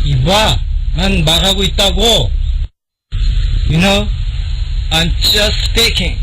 이봐, 난 말하고 있다고. You know, I'm just speaking.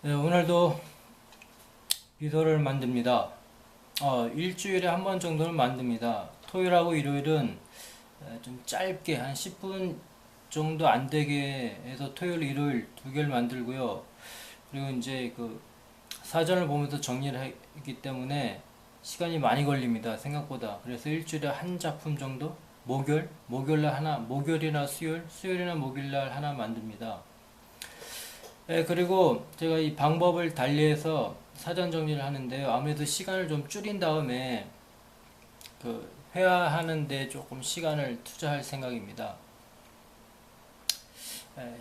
네, 오늘도 비도를 만듭니다. 일주일에 한 번 정도는 만듭니다. 토요일하고 일요일은 좀 짧게 한 10분 정도 안 되게 해서 토요일, 일요일 두 개를 만들고요. 그리고 이제 그 사전을 보면서 정리를 했기 때문에 시간이 많이 걸립니다. 생각보다. 그래서 일주일에 한 작품 정도? 목요일날 하나, 목요일이나 수요일이나 목요일날 하나 만듭니다. 예, 그리고 제가 이 방법을 달리해서 사전 정리를 하는데요. 아무래도 시간을 좀 줄인 다음에 그 회화하는데 조금 시간을 투자할 생각입니다. 예,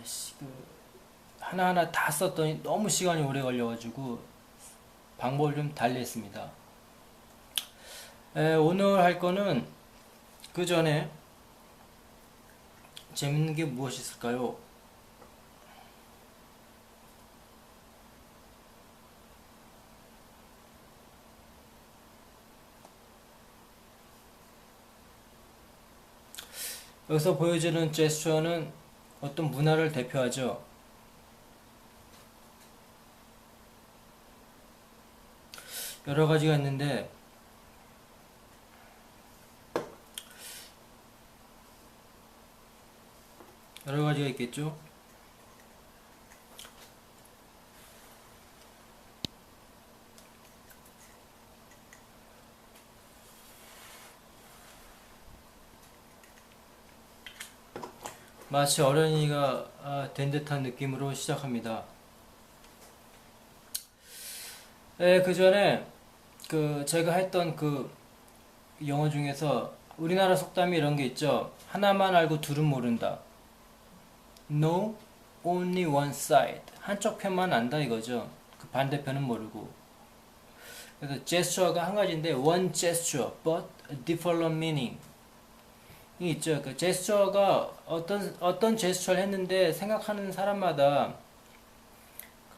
하나하나 다 썼더니 너무 시간이 오래 걸려가지고 방법을 좀 달리했습니다. 예, 오늘 할 거는 그 전에 재밌는 게 무엇이 있을까요? 여기서 보여지는 제스처는 어떤 문화를 대표하죠. 여러 가지가 있는데 여러 가지가 있겠죠. 마치 어린이가 된 듯한 느낌으로 시작합니다. 네, 그 전에 제가 했던 그 영어 중에서 우리나라 속담이 이런 게 있죠. 하나만 알고 둘은 모른다. No, only one side. 한쪽 편만 안다 이거죠. 그 반대편은 모르고. 그래서 gesture가 한 가지인데 one gesture, but a different meaning. 이 있죠. 그 제스처가 어떤 제스처를 했는데 생각하는 사람마다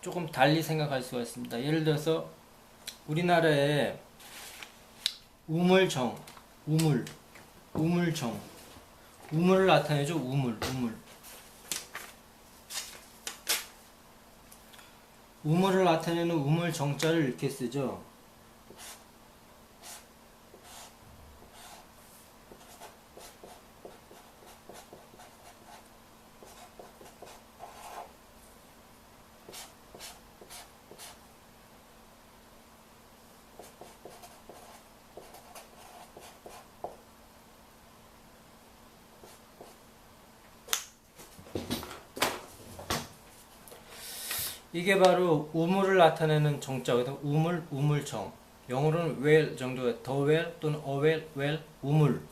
조금 달리 생각할 수가 있습니다. 예를 들어서 우리나라에 우물정, 우물정, 우물을 나타내죠. 우물. 우물을 나타내는 우물정자를 이렇게 쓰죠. 이게 바로 우물을 나타내는 정자거든. 우물정. 영어로는 well 정도가 더 well 또는 a well, 우물.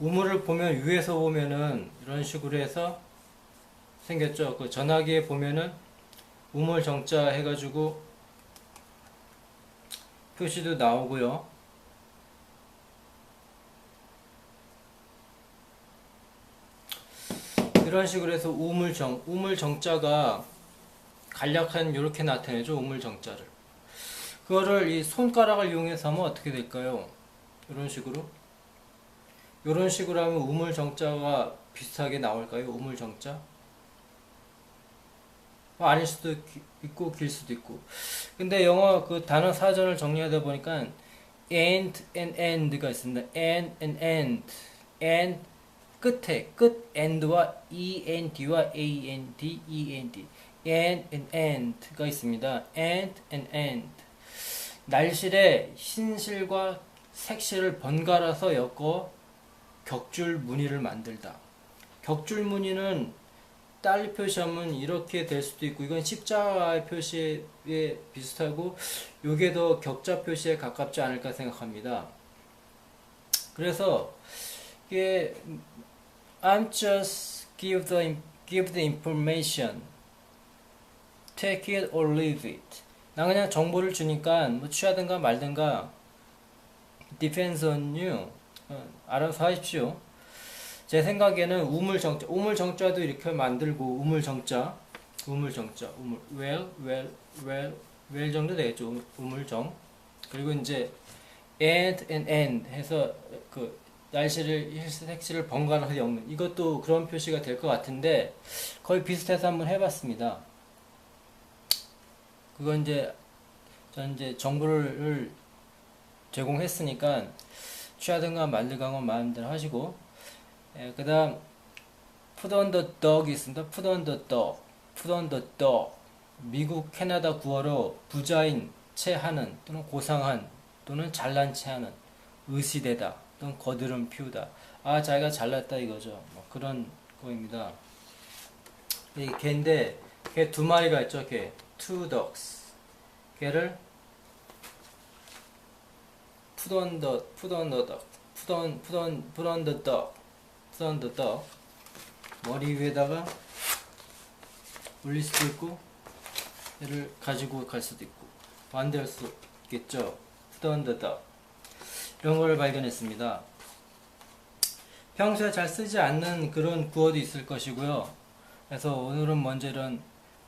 우물을 보면 위에서 보면은 이런 식으로 해서 생겼죠. 그 전화기에 보면은 우물 정자 해가지고 표시도 나오고요. 이런 식으로 해서 우물 정자가 간략한 이렇게 나타내죠. 우물 정자를. 그거를 이 손가락을 이용해서 하면 어떻게 될까요? 이런 식으로 하면 우물 정자가 비슷하게 나올까요? 우물 정자? 아닐 수도 있고 길 수도 있고. 근데 영어 그 단어 사전을 정리하다 보니까 and end가 있습니다. and 끝에 끝 end와 end와 and end가 있습니다. and 날실에 흰실과 색실을 번갈아서 엮어 격줄 무늬를 만들다. 격줄 무늬는 달리 표시하면 이렇게 될 수도 있고, 이건 십자가의 표시에 비슷하고 요게 더 격자 표시에 가깝지 않을까 생각합니다. 그래서 이게 I'm just give the information, take it or leave it. 나 그냥 정보를 주니까 뭐 취하든가 말든가 depends on you. 알아서 하십시오. 제 생각에는 우물정자도 이렇게 만들고 well 정도 되겠죠. 우물정. 그리고 이제 and 해서 그 날씨를 색실을 번갈아서 엮는, 이것도 그런 표시가 될 것 같은데 거의 비슷해서 한번 해봤습니다. 그건 전 이제 정보를 제공했으니까 취하든가 말든가 마음대로 하시고, 그 다음 put on the dog이 있습니다. put on the dog, put on the dog. 미국, 캐나다 구어로 부자인 채하는 또는 고상한 또는 잘난 체하는, 의시되다 또는 거드름 피우다. 아, 자기가 잘났다 이거죠. 뭐 그런 거입니다. 이 개인데 개 두 마리가 있죠. 개 two dogs. 개를 put on the dog, put on the dog, put on the dog. 머리 위에다가 올릴 수도 있고 얘를 가지고 갈 수도 있고 반대할 수 있겠죠. put on the dog. 이런 거를 발견했습니다. 평소에 잘 쓰지 않는 그런 구어도 있을 것이고요. 그래서 오늘은 먼저 이런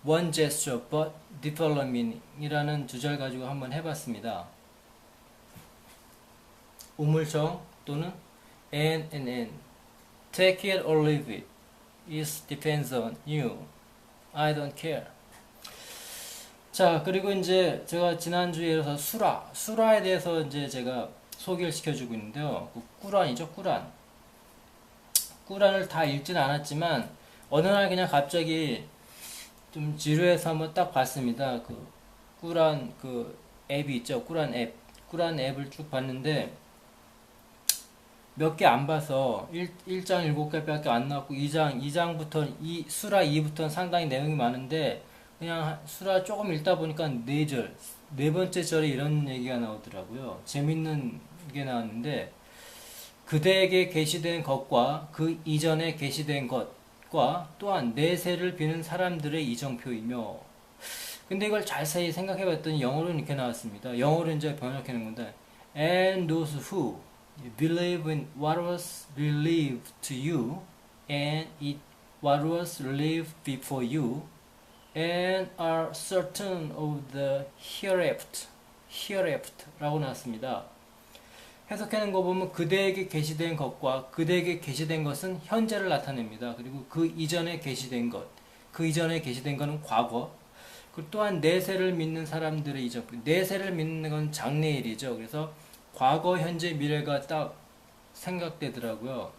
one gesture but different meaning 이라는 주제를 가지고 한번 해봤습니다. 우물정 또는 and take it or leave it. It depends on you. I don't care. 자, 그리고 이제 제가 지난주에 수라에 대해서 이제 제가 소개를 시켜주고 있는데요. 그 꾸란이죠, 꾸란. 꾸란을 다 읽진 않았지만 어느 날 그냥 갑자기 좀 지루해서 한번 딱 봤습니다. 그 꾸란 그 앱이 있죠, 꾸란 앱. 꾸란 앱을 쭉 봤는데 몇 개 안 봐서 1장 7개밖에 안 나왔고 2장부터 수라 2부터는 상당히 내용이 많은데 그냥 수라 조금 읽다 보니까 4절, 네 번째 절에 이런 얘기가 나오더라고요. 재밌는 게 나왔는데 그대에게 계시된 것과 그 이전에 계시된 것과 또한 내세를 비는 사람들의 이정표이며. 근데 이걸 자세히 생각해봤더니 영어로는 이렇게 나왔습니다. 영어로 이제 번역해놓은 건데 And those who believe in what was believed to you and it what was believed before you and are certain of the hereafter 라고 나왔습니다. 해석하는 거 보면 그대에게 계시된 것과 그대에게 계시된 것은 현재를 나타냅니다. 그리고 그 이전에 계시된 것, 그 이전에 계시된 것은 과거. 그리고 또한 내세를 믿는 사람들의 이전, 내세를 믿는 건 장래일이죠. 그래서 과거, 현재, 미래가 딱 생각되더라고요.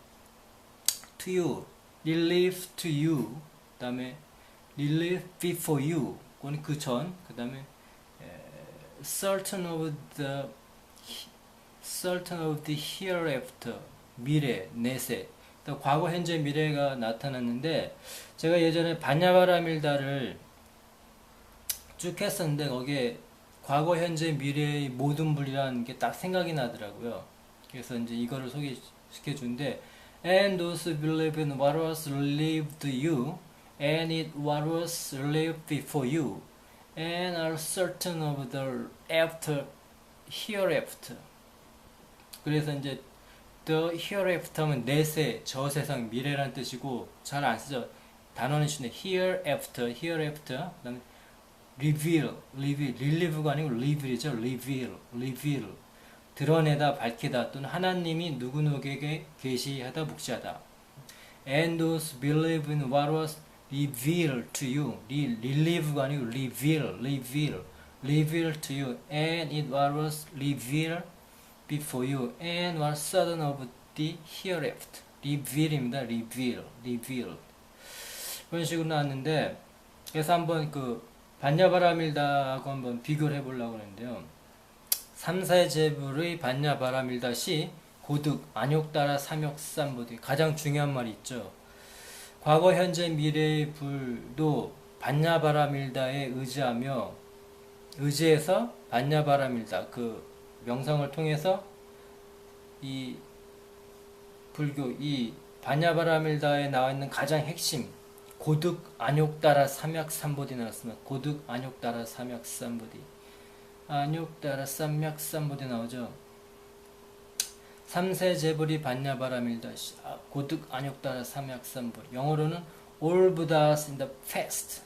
To you, relieve to you, 그 다음에 relieve before you, 그건 그 전, 그 다음에 certain of the hereafter, 미래, 내세. 과거, 현재, 미래가 나타났는데 제가 예전에 반야바라밀다를 쭉 했었는데 거기에 과거, 현재, 미래의 모든 분이라는 게 딱 생각이 나더라고요. 그래서 이제 이거를 소개시켜 주는데 And those who believe in what was relieved you and it what was relieved before you and are certain of the hereafter. 그래서 이제 the hereafter 하면 내세, 저 세상, 미래라는 뜻이고 잘 안 쓰죠. 단어는 쉬운데 hereafter, 그다음에 relieve가 아니고 reveal이죠. reveal. 드러내다, 밝히다 또는 하나님이 누구누구에게 계시하다, 묵시하다. And those believe in what was revealed to you. relieve가 아니고 reveal to you. And it what was revealed before you. And was certain of the hereafter. reveal입니다. reveal. 그런 식으로 나왔는데 그래서 한번 반야바라밀다하고 한번 비교를 해보려고 하는데요. 3사의 제불의 반야바라밀다시 고득, 안욕따라, 삼욕삼보디. 가장 중요한 말이 있죠. 과거, 현재, 미래의 불도 반야바라밀다에 의지해서 반야바라밀다 그 명성을 통해서 이 불교, 이 반야바라밀다에 나와 있는 가장 핵심 고득, 안욕따라, 삼약삼보디 나왔습니다. 고득, 안욕따라, 삼약삼보디. 안욕따라, 삼약삼보디 나오죠. 3세 재불이 반야바라밀다. 고득, 안욕따라, 삼약삼보디. 영어로는 all Buddhas in the past.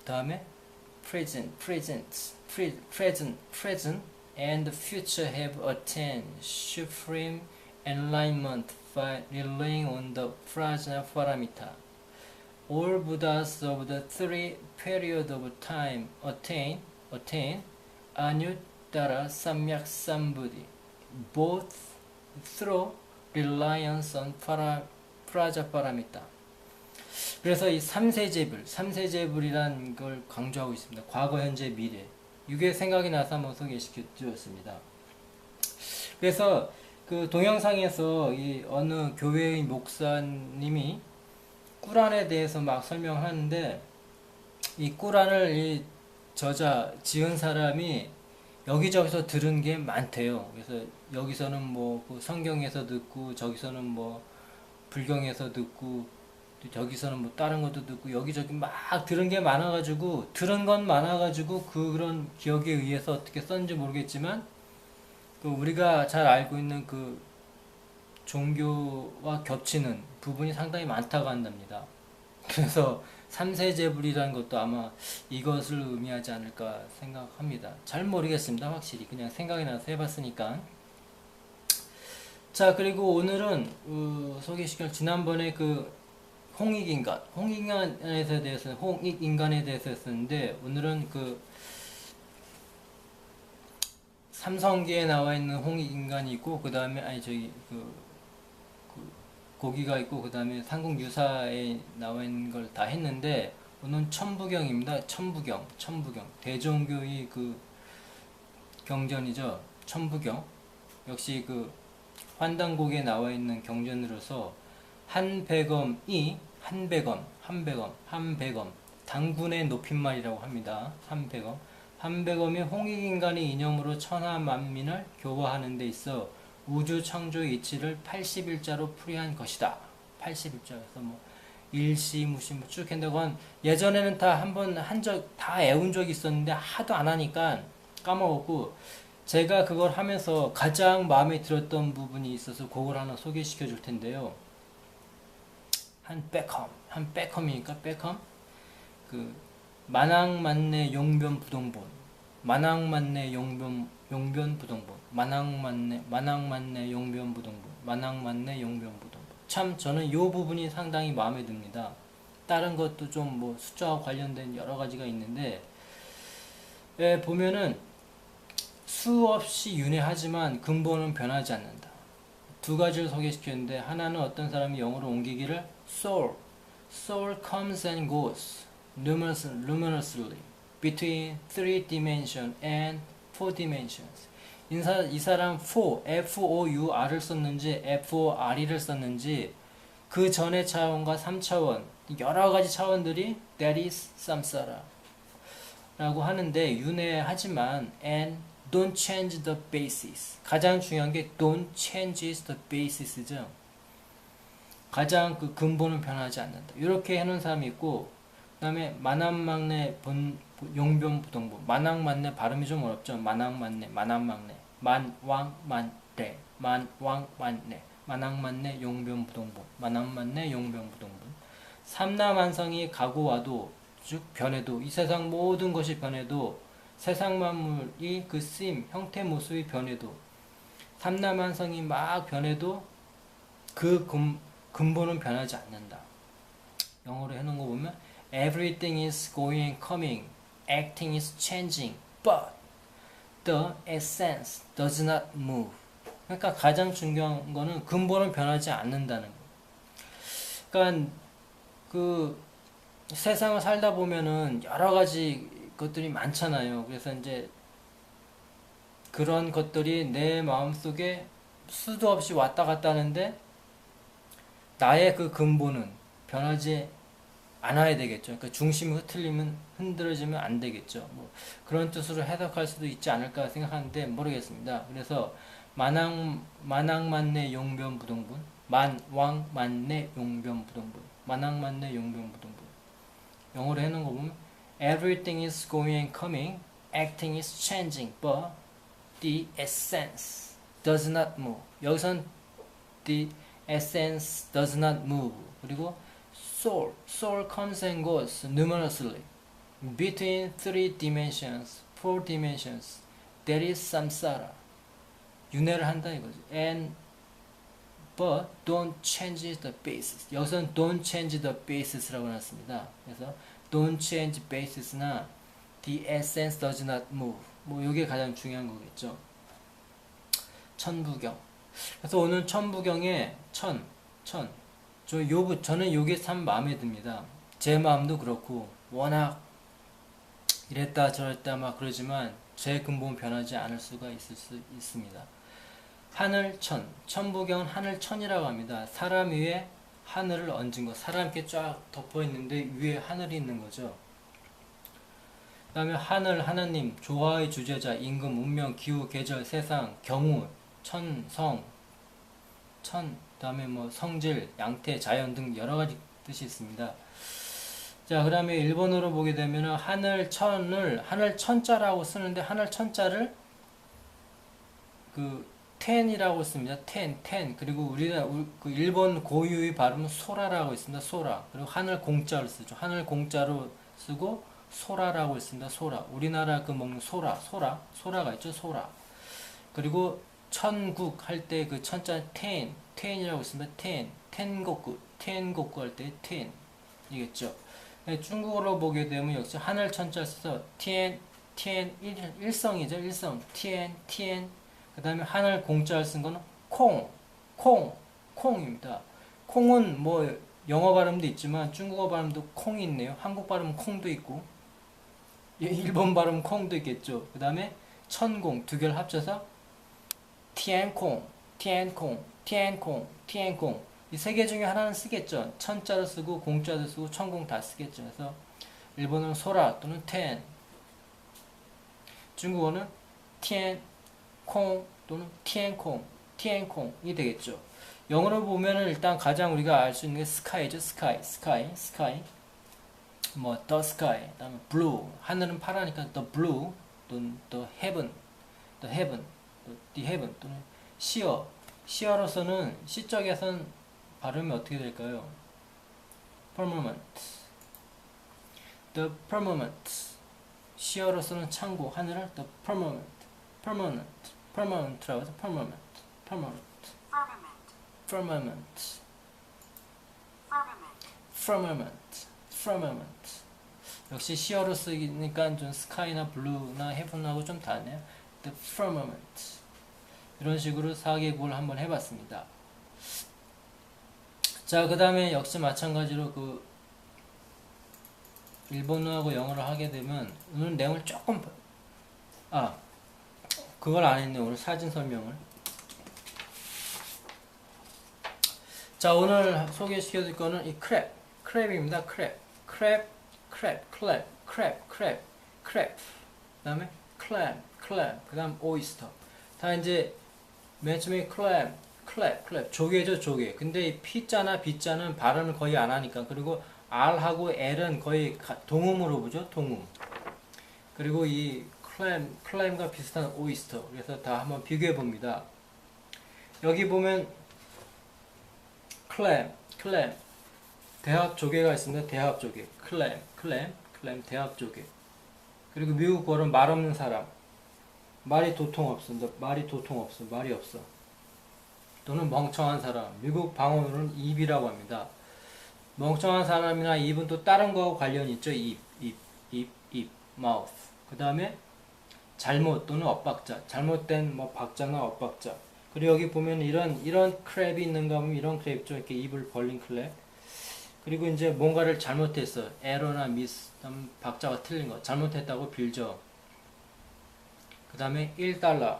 다음에 present and the future have attained supreme enlightenment by relying on the Prajnaparamita. All Buddhas of the three periods of time attain Anuttara Samyak Sambuddhi, both through reliance on 프라자파라미타. 그래서 이 삼세제불이란 걸 강조하고 있습니다. 과거, 현재, 미래. 이게 생각이 나서 한번 소개시켜 드렸습니다. 그래서 그 동영상에서 이 어느 교회의 목사님이 꾸란에 대해서 막 설명하는데, 이 꾸란을 이 지은 사람이 여기저기서 들은 게 많대요. 그래서 여기서는 뭐 그 성경에서 듣고, 저기서는 뭐 불경에서 듣고, 또 저기서는 뭐 다른 것도 듣고, 여기저기 막 들은 게 많아가지고, 들은 건 많아가지고 그런 기억에 의해서 어떻게 썼는지 모르겠지만, 그 우리가 잘 알고 있는 그 종교와 겹치는 부분이 상당히 많다고 한답니다. 그래서 삼세제불이라는 것도 아마 이것을 의미하지 않을까 생각합니다. 잘 모르겠습니다. 확실히 그냥 생각이 나서 해봤으니까. 자, 그리고 오늘은 소개시킬 지난번에 그 홍익인간에 대해서 했었는데, 오늘은 그 삼성기에 나와 있는 홍익인간이 있고, 그 다음에 고기가 있고, 그 다음에 삼국유사에 나와 있는 걸 다 했는데, 오늘은 천부경입니다. 천부경. 대종교의 그 경전이죠. 천부경. 역시 그 환단곡에 나와 있는 경전으로서 한백엄이 한백엄 당군의 높임말이라고 합니다. 한백엄이 홍익인간의 이념으로 천하 만민을 교화하는 데 있어 우주 창조의 이치를 80일자로 풀이한 것이다. 80일자에서 뭐 일시 무시 쭉 한다고 예전에는 다 다 애운 적이 있었는데 하도 안 하니까 까먹었고, 제가 그걸 하면서 가장 마음에 들었던 부분이 있어서 그걸 하나 소개시켜 줄 텐데요. 한백엄이니까 백엄? 그 만왕만내 용변부동본, 만왕만내 용변부동본, 만왕만내 용변부동본. 참 저는 이 부분이 상당히 마음에 듭니다. 다른 것도 좀 뭐 숫자와 관련된 여러 가지가 있는데, 보면은 수없이 윤회하지만 근본은 변하지 않는다. 두 가지를 소개시켰는데, 하나는 어떤 사람이 영어로 옮기기를 soul comes and goes luminously between 3 dimensions and 4 dimensions. 이 사람 F-O-U-R을 썼는지 F-O-R-E를 썼는지 그 전의 차원과 3차원 여러 가지 차원들이 that is samsara 라고 하는데, 윤회하지만 and don't change the basis. 가장 중요한 게 don't change the basis죠. 가장 그 근본은 변하지 않는다. 이렇게 해놓은 사람이 있고, 그 다음에 만왕만내 용변부동본. 만왕만내 발음이 좀 어렵죠. 만왕만내 만왕만내 용변부동본. 삼라만상이 가고 와도, 즉 변해도, 이 세상 모든 것이 변해도, 세상 만물이 그 쓰임, 형태 모습이 변해도, 삼라만상이 막 변해도 그 근본은 변하지 않는다. 영어로 해놓은 거 보면 Everything is going and coming, acting is changing, but the essence does not move. 그러니까 가장 중요한 거는 근본은 변하지 않는다는 거. 그러니까 그 세상을 살다 보면은 여러 가지 것들이 많잖아요. 그래서 이제 그런 것들이 내 마음속에 수도 없이 왔다 갔다 하는데, 나의 그 근본은 변하지 않아야 되겠죠. 그러니까 중심이 흔들어지면 안 되겠죠. 뭐 그런 뜻으로 해석할 수도 있지 않을까 생각하는데 모르겠습니다. 그래서 만왕만내 용변부동분, 만왕만내 용변부동분. 영어로 해놓은 거 보면 Everything is going and coming, acting is changing, but the essence does not move. 여기선 the essence does not move. 그리고 soul comes and goes luminously between 3 dimensions, 4 dimensions. That is samsara. 윤회를 한다 이거지. And but don't change the basis. 여기서는 don't change the basis라고 놨습니다. 그래서 don't change basis나 the essence does not move. 뭐 이게 가장 중요한 거겠죠. 천부경. 그래서 오늘 천부경에 저는 요게 참 마음에 듭니다. 제 마음도 그렇고 워낙 이랬다 저랬다 막 그러지만 제 근본 변하지 않을 수가 있을 수 있습니다. 하늘천, 천부경은 하늘천이라고 합니다. 사람 위에 하늘을 얹은 것, 사람 이렇게 쫙 덮어 있는데 위에 하늘이 있는 거죠. 그 다음에 하늘, 하나님, 조화의 주제자, 임금, 운명, 기후, 계절, 세상, 경우, 천, 성, 천, 그 다음에 뭐 성질, 양태, 자연 등 여러 가지 뜻이 있습니다. 자, 그 다음에 일본어로 보게 되면 하늘천을 하늘천자라고 쓰는데 하늘천자를 그 텐이라고 씁니다. 텐. 그리고 우리나라 그 일본 고유의 발음은 소라라고 있습니다. 소라. 그리고 하늘 공자를 쓰죠. 하늘 공자로 쓰고 소라라고 있습니다. 소라. 우리나라 그 먹는 소라가 있죠. 소라. 그리고 천국 할 때 그 천자 텐이라고 있습니다. 텐곡구 할 때 텐이겠죠. 중국어로 보게 되면 역시 하늘 천자 써서 일성이죠. 일성 티엔. 그 다음에 하늘 공자를 쓴 거는 콩입니다. 콩은 뭐 영어 발음도 있지만 중국어 발음도 콩이 있네요. 한국 발음은 콩도 있고 일본 발음 콩도 있겠죠. 그 다음에 천공 두 개를 합쳐서 티엔콩 이 세 개 중에 하나는 쓰겠죠. 천자로 쓰고 공자도 쓰고 천공 다 쓰겠죠. 그래서 일본어는 소라 또는 텐, 중국어는 콩 또는 티엔콩이 되겠죠. 영어로 보면은 일단 가장 우리가 알 수 있는 게 스카이죠. 스카이. 뭐 the sky, 그다음에 blue. 하늘은 파라니까 the blue 또는 the heaven, the heaven 또는 시어로서는 시적에선 발음이 어떻게 될까요? firmament. the firmament. 시어로서는 창고, 하늘을 the permanent라고 해서 firmament. 역시 시어로 쓰니까 좀 스카이나 블루나 헤븐하고 좀 다르네요. the firmament. 이런 식으로 4개국을 한번 해봤습니다. 자, 그 다음에 역시 마찬가지로 그 일본어하고 영어를 하게 되면 오늘 내용을 조금 그걸 안 했네. 오늘 사진 설명을. 자, 오늘 소개시켜 줄 거는 이 크랩입니다. 크랩. 그 다음에 클램, 그 다음 오이스터. 다 이제 맨 처음에 클램, 조개죠, 조개. 근데 이 P자나 B자는 발음을 거의 안 하니까. 그리고 R하고 L은 거의 동음으로 보죠, 동음. 그리고 이 클램과 비슷한 오이스터. 그래서 다 한번 비교해 봅니다. 여기 보면 클램, 대합 조개가 있습니다. 대합 조개. 클램, 대합 조개. 그리고 미국어로는 말 없는 사람. 말이 도통 없어. 말이 없어. 또는 멍청한 사람. 미국 방언으로는 입이라고 합니다. 멍청한 사람이나 입은 또 다른 거하고 관련이 있죠. 입, mouth. 그 다음에 잘못 또는 엇박자. 잘못된 뭐 박자나 엇박자. 그리고 여기 보면 이런 크랩이 있는가 하면 이런 크랩 좀 이렇게 입을 벌린 크랩. 그리고 이제 뭔가를 잘못했어. 에러나 미스, 박자가 틀린 거. 잘못했다고 빌죠. 그 다음에 1달러가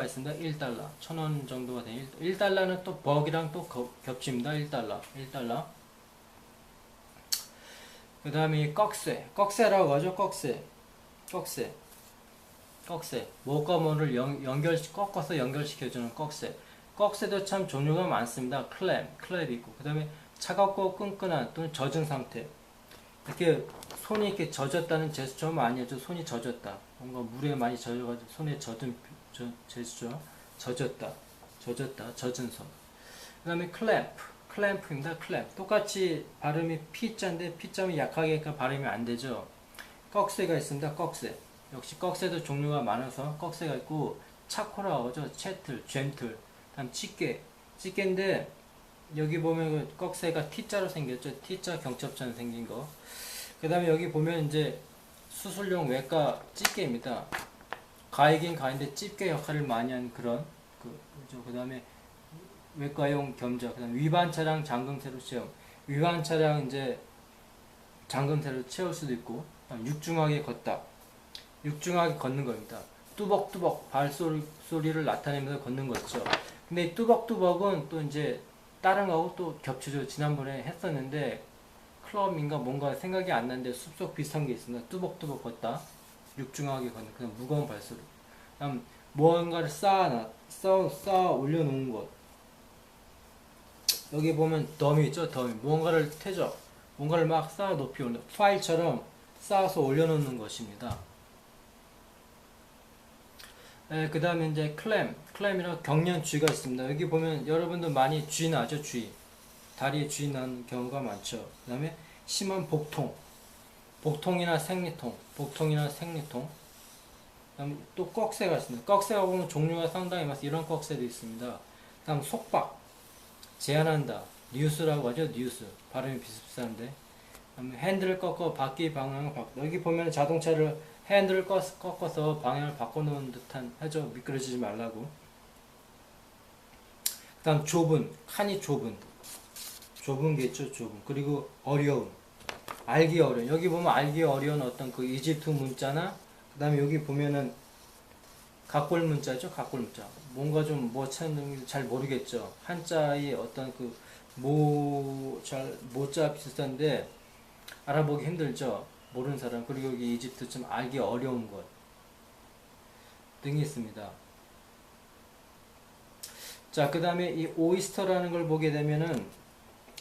있습니다. 1달러. 1,000원 정도가 돼. 1달러는 또 버기랑 또 겹칩니다. 1달러. 그 다음에 꺽쇠라고 하죠. 꺽쇠. 뭐가 뭐를 꺾어서 연결시켜주는 꺽쇠. 꺽쇠도 참 종류가 많습니다. 클랩 있고. 그 다음에 차갑고 끈끈한 또는 젖은 상태. 이렇게 손이 이렇게 젖었다는 제스처 많이 하죠. 손이 젖었다. 뭔가 물에 많이 젖어가지고 손에 젖은 제스처. 젖었다. 젖은 손. 그 다음에 클램프입니다. 똑같이 발음이 P자인데 P자면 약하게 하니까 발음이 안 되죠. 꺽쇠가 있습니다. 꺽쇠. 역시 꺽쇠도 종류가 많아서 꺽쇠가 있고 차코라고 하죠. 잼틀. 다음 집게인데 여기 보면 꺽쇠가 T자로 생겼죠. T자 경첩자는 생긴 거. 그 다음에 여기 보면 이제 수술용 외과 집게입니다. 가이긴 가인데 집게 역할을 많이 한 그런 그죠. 그 다음에 외과용 겸자. 그다음 위반 차량 잠금쇠로 채움. 위반 차량 이제 잠금쇠로 채울 수도 있고. 그다음 육중하게 걷다. 육중하게 걷는 겁니다. 뚜벅뚜벅 발소리를 나타내면서 걷는 거죠. 근데 이 뚜벅뚜벅은 또 이제 다른 거하고 또 겹치죠. 지난번에 했었는데 클럽인가 뭔가 생각이 안 나는데 숲속 비슷한 게 있습니다. 뚜벅뚜벅 걷다. 육중하게 걷는 그냥 무거운 발소리. 다음 무언가를 쌓아 올려놓은 것. 여기 보면 더미 있죠. 더미. 무언가를 태죠. 뭔가를 막 쌓아 높이 올려 파일처럼 쌓아서 올려놓는 것입니다. 그 다음에 이제 클램이랑 경련 쥐가 있습니다. 여기 보면 여러분들 많이 쥐 나죠, 쥐. 다리에 쥐 나는 경우가 많죠. 그 다음에 심한 복통이나 생리통. 그 다음에 또 꺽쇠가 있습니다. 꺽쇠가 보면 종류가 상당히 많습니다. 이런 꺽쇠도 있습니다. 그 다음 속박, 제한한다. 뉴스라고 하죠, 뉴스. 발음이 비슷비슷한데. 그 다음에 핸들을 꺾어 바퀴 방향을 바꾼다. 여기 보면 자동차를 핸들을 꺾어서 방향을 바꿔놓은 듯한 하죠. 미끄러지지 말라고. 그 다음 칸이 좁은 게 있죠. 그리고 어려움, 알기 어려운. 여기 보면 알기 어려운 어떤 그 이집트 문자나 그 다음에 여기 보면은 각골 문자죠. 각골 문자. 뭔가 좀 뭐 찾는 잘 모르겠죠. 한자의 어떤 그 모자 비슷한데 알아보기 힘들죠. 모르는 사람. 그리고 여기 이집트 좀 알기 어려운 것 등이 있습니다. 자, 그 다음에 이 오이스터라는 걸 보게 되면은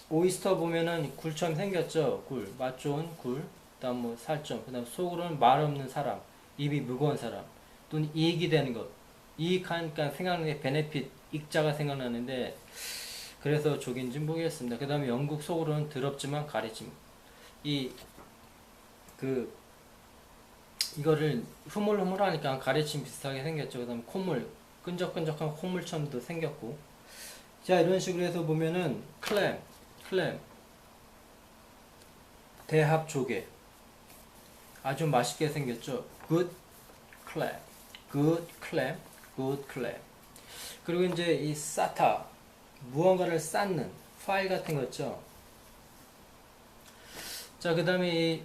오이스터 보면은 굴처럼 생겼죠. 맛 좋은 굴. 그 다음 뭐 살점. 그 다음 속으로는 말 없는 사람. 입이 무거운 사람. 또는 이익이 되는 것. 이익하니까 생각나는 게 베네핏, 익자가 생각나는데 그래서 족인지 모르겠습니다. 그 다음에 영국 속으로는 더럽지만 가리짐. 이거를 흐물흐물하니까 가래침 비슷하게 생겼죠. 그 다음에 콧물, 끈적끈적한 콧물처럼도 생겼고. 자, 이런 식으로 해서 보면은 클램, 대합 조개. 아주 맛있게 생겼죠. good clam. 그리고 이제 이 사타, 무언가를 쌓는 파일 같은 거 있죠. 자, 그 다음에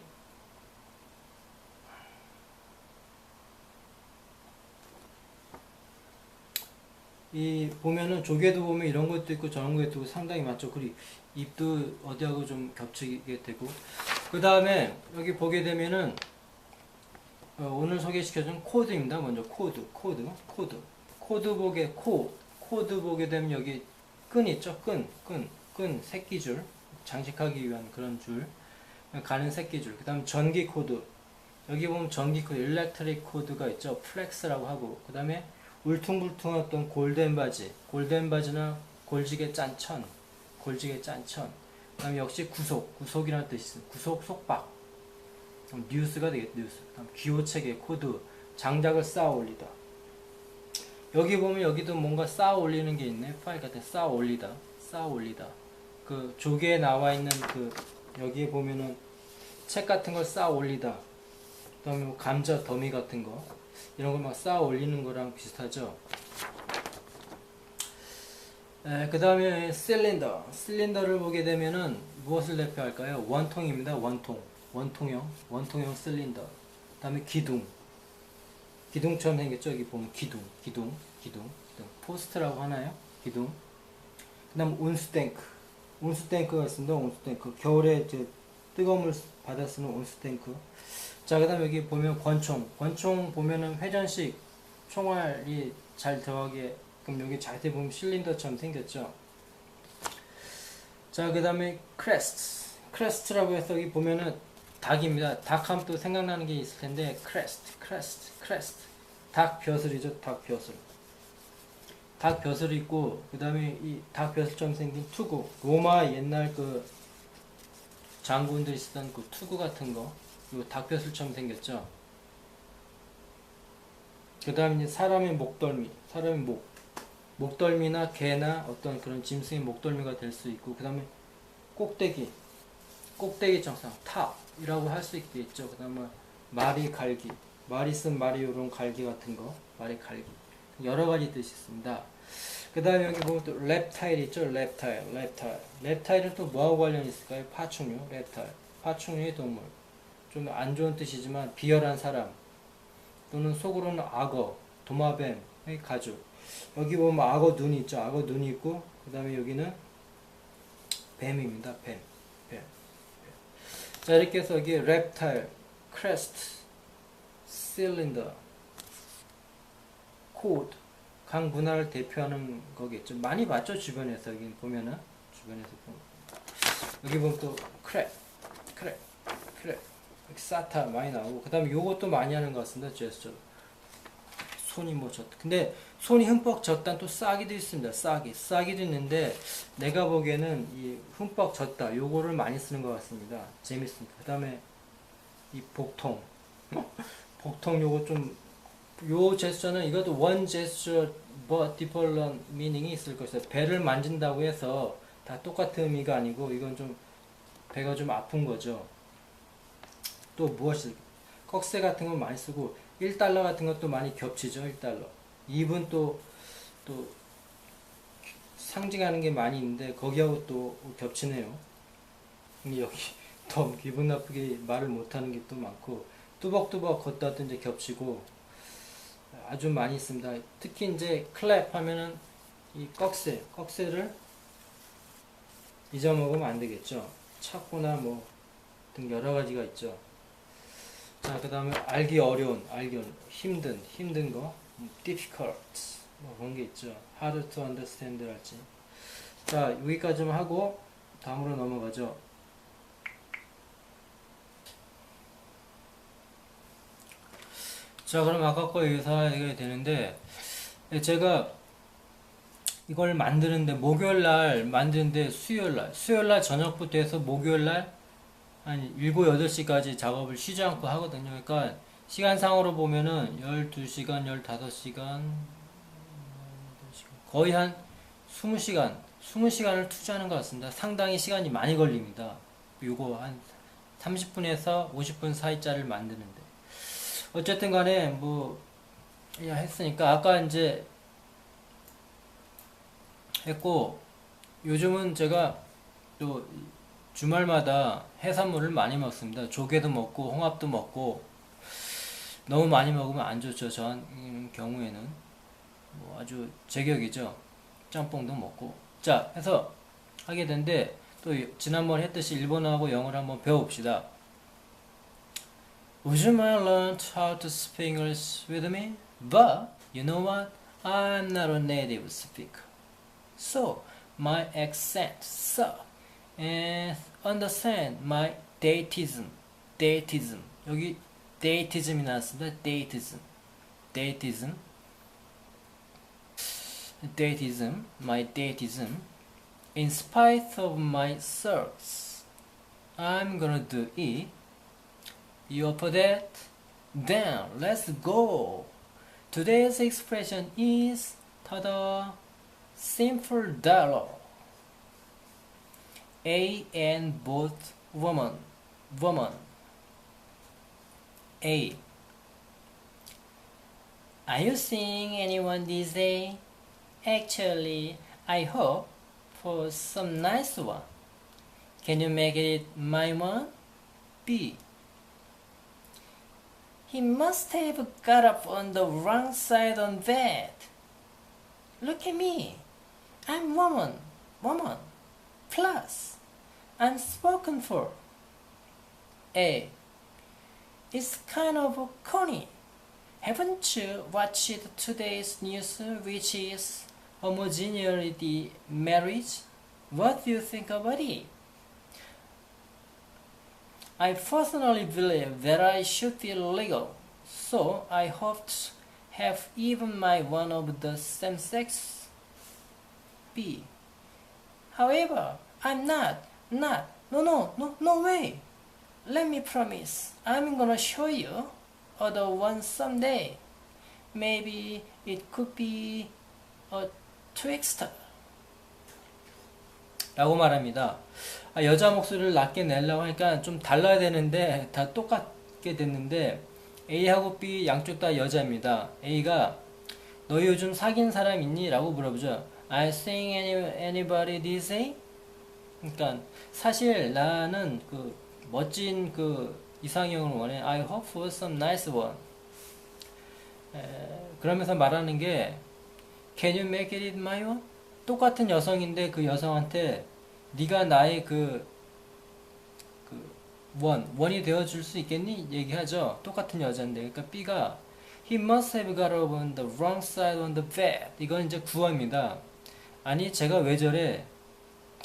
이 보면은 조개도 보면 이런 것도 있고 저런 것도 있고 상당히 많죠. 그리고 입도 어디하고 좀 겹치게 되고. 그 다음에 여기 보게 되면은 오늘 소개시켜준 코드입니다. 먼저 코드 보게 되면 여기 끈 있죠. 끈 새끼줄, 장식하기 위한 그런 줄, 가는 새끼줄. 그 다음 전기 코드. 여기 보면 전기 코드, 일렉트릭 코드가 있죠. 플렉스라고 하고. 그 다음에 울퉁불퉁한 어떤 골덴 바지나 골지게 짠 천. 그 다음에 역시 구속이라는 뜻이 있습니다. 구속, 속박. 뉴스가 되겠죠. 뉴스. 다음 기호체계, 코드, 장작을 쌓아 올리다. 여기 보면 여기도 뭔가 쌓아 올리는 게 있네. 파일 같은 쌓아 올리다. 그 조개에 나와 있는 그 여기에 보면은 책 같은 걸 쌓아 올리다. 그다음에 뭐 감자 더미 같은 거 이런 걸 막 쌓아 올리는 거랑 비슷하죠. 그 다음에 실린더를 보게 되면은 무엇을 대표할까요? 원통입니다. 원통형 실린더. 그 다음에 기둥처럼 생겼죠. 여기 보면 기둥. 포스트라고 하나요? 기둥. 그 다음 온수탱크가 있습니다. 온수탱크. 겨울에 이제 뜨거운 물 받아 쓰는 온수탱크. 자, 그 다음에 여기 보면 권총 보면은 회전식 총알이 잘 들어가게, 그럼 여기 자세히 보면 실린더처럼 생겼죠. 자, 그 다음에 크레스트라고 해서 여기 보면은 닭입니다. 닭하면 또 생각나는 게 있을 텐데, 크레스트. 닭 벼슬이죠, 닭 벼슬이 있고, 그 다음에 이 닭 벼슬처럼 생긴 투구. 로마 옛날 그 장군들이 쓰던 그 투구 같은 거. 요 닭 벼슬처럼 생겼죠. 그 다음에 이제 사람의 목덜미나 개나 어떤 그런 짐승의 목덜미가 될 수 있고, 그 다음에 꼭대기 정상, 탑이라고 할 수 있겠죠. 그 다음에 말이 쓴 말이 요런 갈기 같은 거, 말이 갈기. 여러 가지 뜻이 있습니다. 그 다음에 여기 보면 또 reptile 있죠? reptile은 또 뭐하고 관련이 있을까요? 파충류, reptile. 파충류의 동물. 좀 안 좋은 뜻이지만 비열한 사람. 또는 속으로는 악어, 도마뱀의 가죽. 여기 보면 악어 눈이 있죠? 악어 눈이 있고, 그 다음에 여기는 뱀입니다. 뱀. 자, 이렇게 해서 여기 reptile, crest, cylinder, code, 각 문화를 대표하는 거겠죠. 많이 봤죠? 주변에서. 여기 보면은. 주변에서 보면. 여기 보면 또 crack, 사타 많이 나오고. 그 다음에 요것도 많이 하는 것 같습니다. 제스처. 손이 뭐 졌다. 근데 손이 흠뻑 졌다는 또 싹이도 있습니다. 싹이도 있는데 내가 보기에는 이 흠뻑 졌다 요거를 많이 쓰는 것 같습니다. 재밌습니다. 그 다음에 이 복통 요거 좀 요 제스처는 이것도 one gesture but different meaning이 있을 것이다. 배를 만진다고 해서 다 똑같은 의미가 아니고 이건 좀 배가 좀 아픈 거죠. 또 무엇이 꺽쇠 같은 거 많이 쓰고 1달러 같은 것도 많이 겹치죠. 1달러 2분 또 상징하는 게 많이 있는데 거기하고 또 겹치네요. 근데 여기 더 기분 나쁘게 말을 못하는 게 또 많고 뚜벅뚜벅 걷다도 이제 겹치고 아주 많이 있습니다. 특히 이제 클랩 하면은 이 꺽쇠를 잊어먹으면 안 되겠죠. 찾거나 뭐 등 여러 가지가 있죠. 자, 그 다음에 알기 어려운, 힘든 거, difficult, 뭐 그런 게 있죠. hard to understand 할지. 자, 여기까지만 하고 다음으로 넘어가죠. 자, 그럼 아까 거 여기서 얘기가 되는데, 제가 이걸 만드는데, 목요일날 만드는데, 수요일날 저녁부터 해서 목요일날 한 7, 8시까지 작업을 쉬지 않고 하거든요. 그러니까 시간상으로 보면은 12시간, 15시간, 거의 한 20시간을 투자하는 것 같습니다. 상당히 시간이 많이 걸립니다. 요거 한 30분에서 50분 사이짜리를 만드는데. 어쨌든 간에 뭐 했으니까 아까 이제 했고 요즘은 제가 또 주말마다 해산물을 많이 먹습니다. 조개도 먹고 홍합도 먹고 너무 많이 먹으면 안 좋죠. 저 경우에는 뭐 아주 제격이죠. 짬뽕도 먹고 자 해서 하게 되는데 또 지난번 했듯이 일본어하고 영어를 한번 배워봅시다. Would you mind learn how to speak English with me? But you know what? I'm not a native speaker. So my accent sucks. And understand my datism. 여기 datism이 나왔습니다. my datism. In spite of my sucks, I'm gonna do it. You up for that? Then let's go. Today's expression is tada, simple dialogue. A and both woman. A. Are you seeing anyone these days? Actually, I hope for some nice one. Can you make it my one? B. He must have got up on the wrong side on bed. Look at me. I'm woman. Plus, I'm spoken for. A. It's kind of corny. Haven't you watched today's news, which is homogeneity marriage? What do you think about it? I personally believe that I should be legal, so I hope to have even my one of the same sex. B. However, I'm not. No way. Let me promise. I'm gonna show you other one someday. Maybe it could be a trickster. 라고 말합니다. 여자 목소리를 낮게 내려고 하니까 좀 달라야 되는데 다 똑같게 됐는데 A하고 B 양쪽 다 여자입니다. A가 너 요즘 사귄 사람 있니? 라고 물어보죠. I think anybody these days? 그러니까 사실 나는 그 멋진 그 이상형을 원해. I hope for some nice one. 그러면서 말하는 게 Can you make it my one? 똑같은 여성인데 그 여성한테 네가 나의 원이 되어줄 수 있겠니? 얘기하죠. 똑같은 여자인데. 그러니까 B가 He must have got up on the wrong side on the bed. 이건 이제 구어입니다. 아니 제가 왜 저래?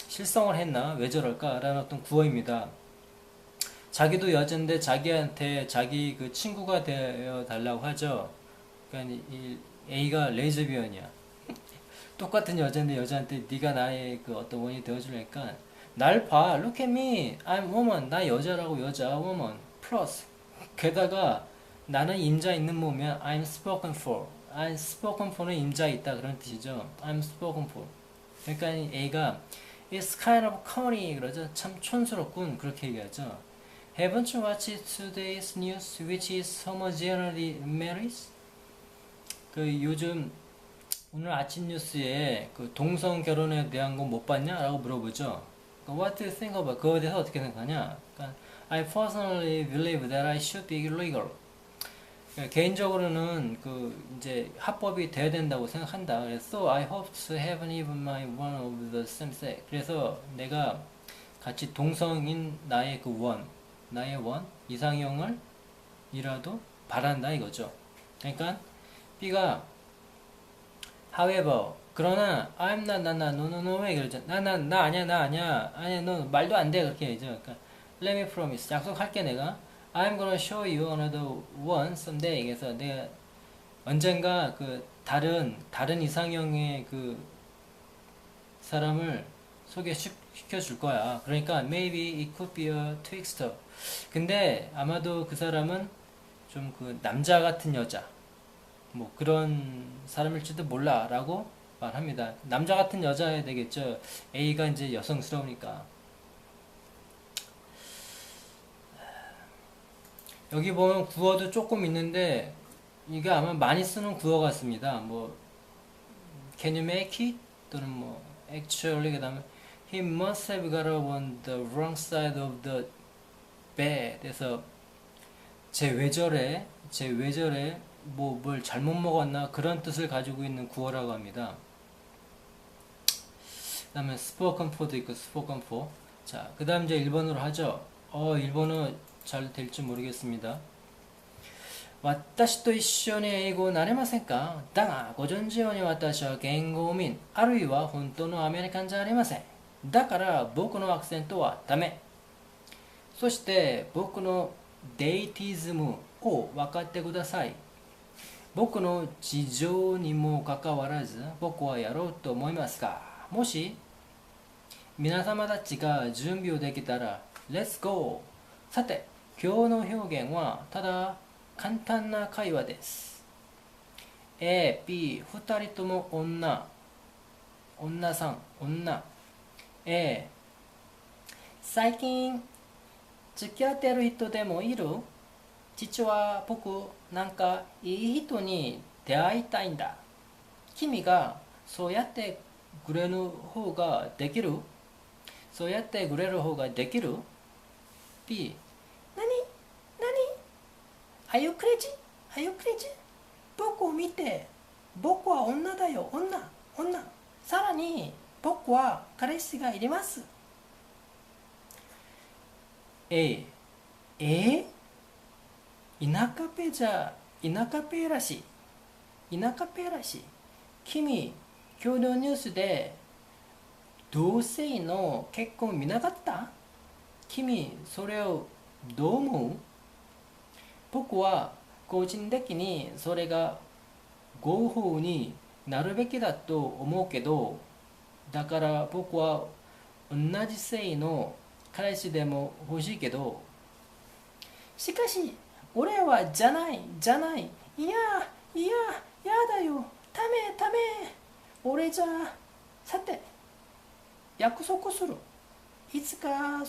실성을 했나? 왜 저럴까? 라는 어떤 구어입니다. 자기도 여잔데 자기한테 자기 그 친구가 되어 달라고 하죠. 그러니까 이 A가 레즈비언이야. 똑같은 여잔데 여자한테 네가 나의 그 어떤 원이 되어주려니까 날 봐. Look at me. I'm woman. 나 여자라고 여자. woman. 플러스 게다가 나는 임자 있는 몸이야. I'm spoken for. I'm spoken for는 임자 있다 그런 뜻이죠. I'm spoken for. 그러니까 A가 It's kind of corny 그러죠. 참 촌스럽군 그렇게 얘기하죠. Haven't you watched today's news which is homogeneity marriage? 그 요즘 오늘 아침 뉴스에 그 동성 결혼에 대한 거 못 봤냐? 라고 물어보죠. What do you think about? 그거에 대해서 어떻게 생각하냐? 그러니까, I personally believe that I should be legal. 그러니까 개인적으로는 그 이제 합법이 돼야 된다고 생각한다. 그래서 I hope to have even my one of the same sex. 그래서 내가 같이 동성인 나의 나의 원 이상형을 이라도 바란다 이거죠. 그러니까 B가 however 그러나 I'm not no way 그러죠. 나 아니야 너 말도 안 돼 그렇게 얘기죠. 그러니까 let me promise 약속할게 내가 I'm gonna show you another one someday. 그래서 내가 언젠가 그 다른 이상형의 그 사람을 소개시켜 줄 거야. 그러니까 maybe it could be a trickster. 근데 아마도 그 사람은 좀 그 남자 같은 여자 뭐 그런 사람일지도 몰라라고 말합니다. 남자 같은 여자야 되겠죠. A가 이제 여성스러우니까. 여기 보면 구어도 조금 있는데 이게 아마 많이 쓰는 구어 같습니다. 뭐 Can you make it? 또는 뭐 Actually 그다음에 He must have got up on the wrong side of the bed. 그래서 쟤 왜 저래? 뭐 뭘 잘못 먹었나? 그런 뜻을 가지고 있는 구어라고 합니다. 그 다음에 spoken for도 있고 spoken for. 자, 그 다음 이제 일본어로 하죠. 일본어 잘 될지 모르겠습니다. 私と一緒に英語をなれませんかだが、ご存知ように私は言語民、あるいは本当のアメリカンじゃありません。だから僕のアクセントはダメ。そして僕のデイティズムを分かってください。僕の事情にもかかわらず僕はやろうと思いますが、もし皆様たちが準備をできたら Let's go! さて、今日の表現はただ簡単な会話です。A、B、二人とも女さん、女。A、最近付き合ってる人でもいる？実は僕なんかいい人に出会いたいんだ。君がそうやってくれる方ができる？そうやってくれる方ができる？ B、何 Are you crazy? Are you crazy? 僕を見て、僕は女だよ、女。さらに、僕は彼氏がいります。A、田舎ペらしい。君、今日のニュースで同性の結婚見なかった？君、それをどう思う？僕は個人的にそれが合法になるべきだと思うけど、だから僕は同じ性の彼氏でも欲しいけど、しかし俺はじゃない、いやだよ、ダメ、俺じゃ、さて約束する。いつか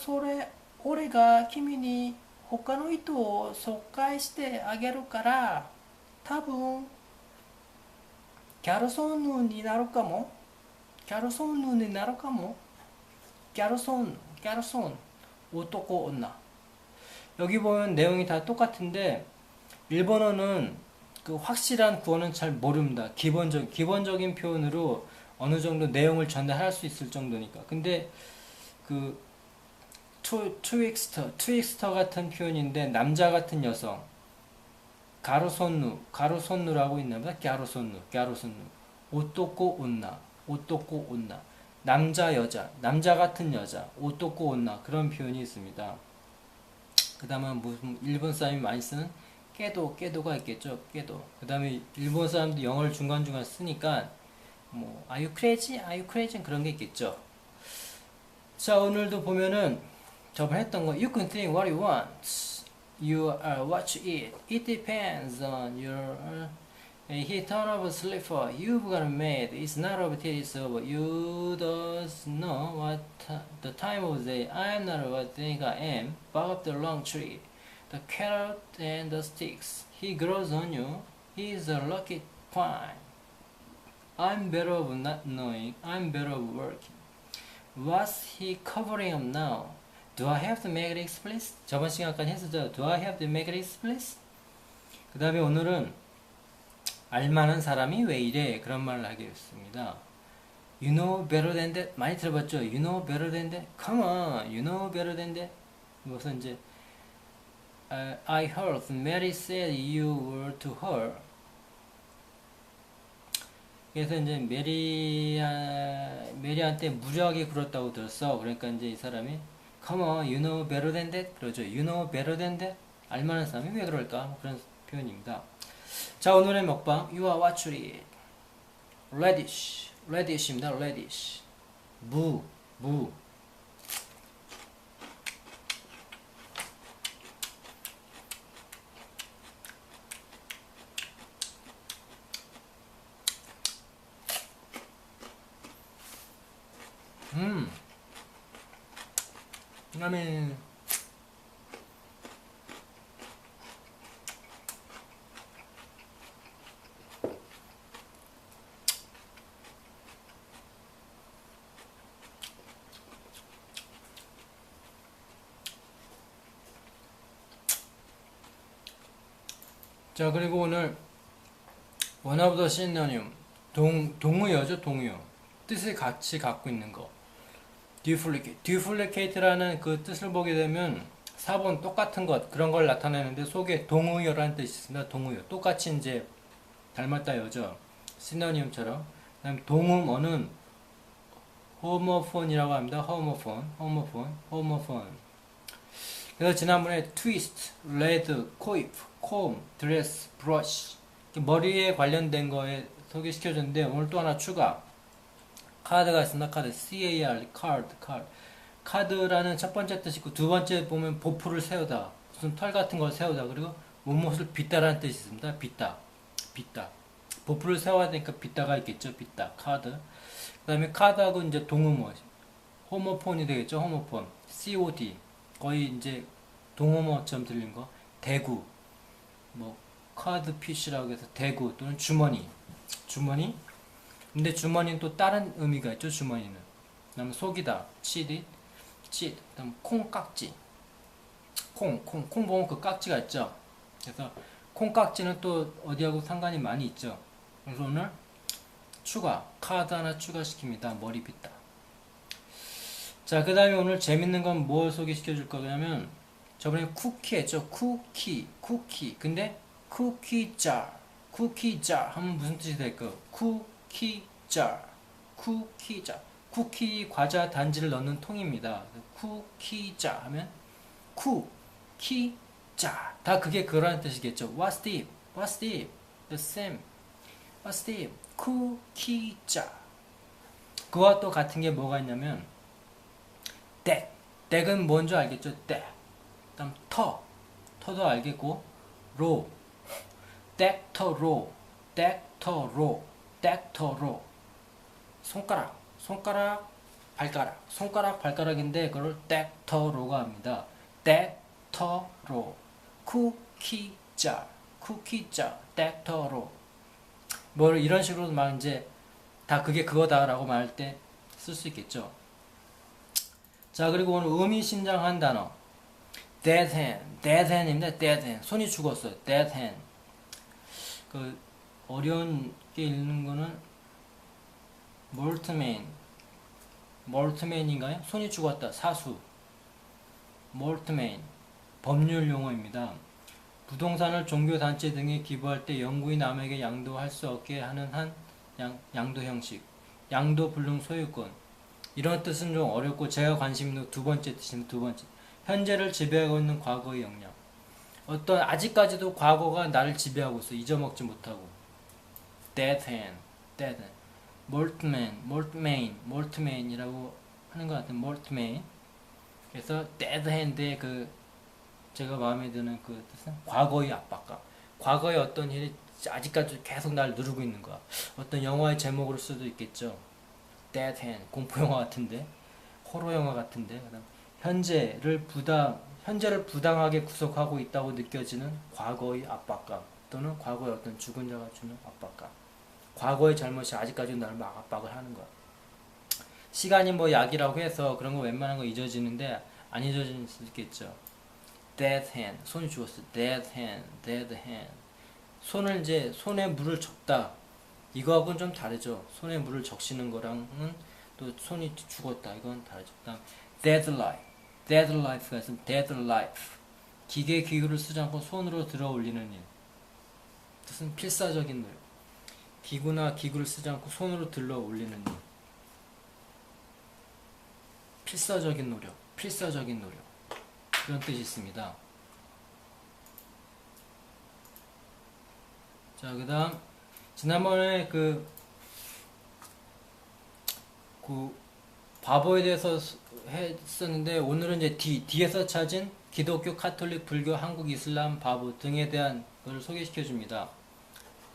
俺が君に他の人を紹介してあげるから、多分ギャルソンヌになるかも。 갸루손になるかも. 갸루손, 갸루손. 오또꼬 온나. 여기 보면 내용이 다 똑같은데 일본어는 그 확실한 구어는 잘 모릅니다. 기본적인 표현으로 어느 정도 내용을 전달할 수 있을 정도니까. 근데 그 트윅스터 같은 표현인데 남자 같은 여성 가로손누라고 있나보다. 갸로손누. 오또꼬 온나. 남자 여자, 남자 같은 여자, 오또꼬 온나 그런 표현이 있습니다. 그 다음에 무슨 일본 사람이 많이 쓰는 깨도가 있겠죠. 깨도. 그 다음에 일본 사람도 영어를 중간중간 쓰니까 뭐 Are you crazy? 그런 게 있겠죠. 자, 오늘도 보면은 저번에 했던 거 You can think what you want. You are what you eat. It depends on your he thought of a sleeper. You've got a maid. It's not over till it's over. You don't know what the time of day. I'm not what I think I am. Bark up the long tree. The carrot and the sticks. He grows on you. He's a lucky pine. I'm better of not knowing. I'm better of working. What's he covering up now? Do I have to make it explicit? 저번 시간까지 했었죠. Do I have to make it explicit? 그 다음에 오늘은 알만한 사람이 왜 이래? 그런 말을 하게 됐습니다. You know better than that? 많이 들어봤죠? You know better than that? Come on, you know better than that? 그래서 이제 I heard Mary said you were to her. 그래서 이제 메리한테 무료하게 굴었다고 들었어. 그러니까 이제 이 사람이 Come on, you know better than that? 그러죠. You know better than that? 알만한 사람이 왜 그럴까? 뭐 그런 표현입니다. 자, 오늘의 먹방 You are what you eat. Radish입니다. radish. 무. 그다음에 자, 그리고 오늘 One of the synonym 동의어죠. 동의어 뜻을 같이 갖고 있는 거 duplicate라는 그 뜻을 보게 되면 4번 똑같은 것 그런 걸 나타내는데 속에 동의어라는 뜻이 있습니다. 동의어 똑같이 이제 닮았다요죠. 시노님처럼. 그다음 동음어는 호모폰이라고 합니다. 호모폰. 그래서 지난번에 트위스트, 레드, 코이프, 콤, 드레스, 브러쉬 머리에 관련된 거에 소개시켜줬는데 오늘 또 하나 추가. 카드가 있습니다. 카드, CAR, 카드라는 첫 번째 뜻이 있고 두 번째 보면 보풀을 세우다, 무슨 털 같은 걸 세우다, 그리고 못못을 빗다라는 뜻이 있습니다. 빗다. 보풀을 세워야 되니까 빗다가 있겠죠. 빗다, 카드. 그 다음에 카드하고 이제 동음어, 호모폰이 되겠죠. 호모폰, COD, 거의 이제 동음어처럼 들린 거, 대구, 뭐 카드 피쉬라고 해서 대구 또는 주머니. 근데 주머니는 또 다른 의미가 있죠. 주머니는. 그다음에 속이다, 치. 그다음 콩깍지. 콩 보면 그 깍지가 있죠. 그래서 콩깍지는 또 어디하고 상관이 많이 있죠. 그래서 오늘 카드 하나 추가시킵니다. 머리 빗다. 자, 그 다음에 오늘 재밌는 건 뭘 소개시켜 줄 거냐면 저번에 쿠키 했죠. 쿠키. 근데 쿠키jar 하면 무슨 뜻이 될까요? 쿠키jar. 쿠키 과자 단지를 넣는 통입니다. 쿠키jar 하면 쿠키jar 다 그게 그런 뜻이겠죠. What's deep? The same. What's deep? 쿠키jar. 그와 또 같은 게 뭐가 있냐면 댁은 뭔지 알겠죠? 댁. 그다음 터도 알겠고 로. 댁터로. 손가락, 발가락인데 그걸 댁터로가 합니다. 댁터로. 쿠키자, 댁터로. 뭐 이런 식으로 막 이제 다 그게 그거다라고 말할 때 쓸 수 있겠죠. 자, 그리고 오늘 의미심장한 단어. dead hand, dead hand입니다. dead hand. 손이 죽었어요. dead hand. 그 어려운 게 읽는 거는 mortman, mortman인가요? 손이 죽었다. 사수. mortman. 법률 용어입니다. 부동산을 종교단체 등에 기부할 때 영구히 남에게 양도할 수 없게 하는 양도 형식. 양도 불능 소유권. 이런 뜻은 좀 어렵고 제가 관심 있는 두 번째 뜻입니다. 두 번째. 현재를 지배하고 있는 과거의 영향. 어떤 아직까지도 과거가 나를 지배하고 있어. 잊어먹지 못하고. dead hand, dead hand. mortman, mortmain, mortmain이라고 하는 것 같아요. mortmain. 그래서 dead hand의 그 제가 마음에 드는 그 뜻은 과거의 압박감. 과거의 어떤 일이 아직까지 계속 날 누르고 있는 거야. 어떤 영화의 제목으로 수도 있겠죠. dead hand, 공포 영화 같은데, 호러 영화 같은데. 그다음 현재를 부당하게 구속하고 있다고 느껴지는 과거의 압박감 또는 과거의 어떤 죽은 자가 주는 압박감. 과거의 잘못이 아직까지 나를 막 압박을 하는 거야. 시간이 뭐 약이라고 해서 그런 거 웬만한 거 잊어지는데 안 잊어질 수 있겠죠. dead hand, 손이 죽었어. dead hand, dead hand. 손을 이제 손에 물을 적다. 이거하고는 좀 다르죠. 손에 물을 적시는 거랑은 또 손이 죽었다. 이건 다르죠. 그다음 dead life, dead life가 있으면 dead life. 기계 기구를 쓰지 않고 손으로 들어 올리는 일. 뜻은 필사적인 노력. 기구나 기구를 쓰지 않고 손으로 들러 올리는 일. 필사적인 노력, 필사적인 노력. 그런 뜻이 있습니다. 자, 그 다음 지난번에 그 바보에 대해서 했었는데 오늘은 이제 D에서 찾은 기독교, 카톨릭, 불교, 한국, 이슬람, 바보 등에 대한 걸 소개시켜 줍니다.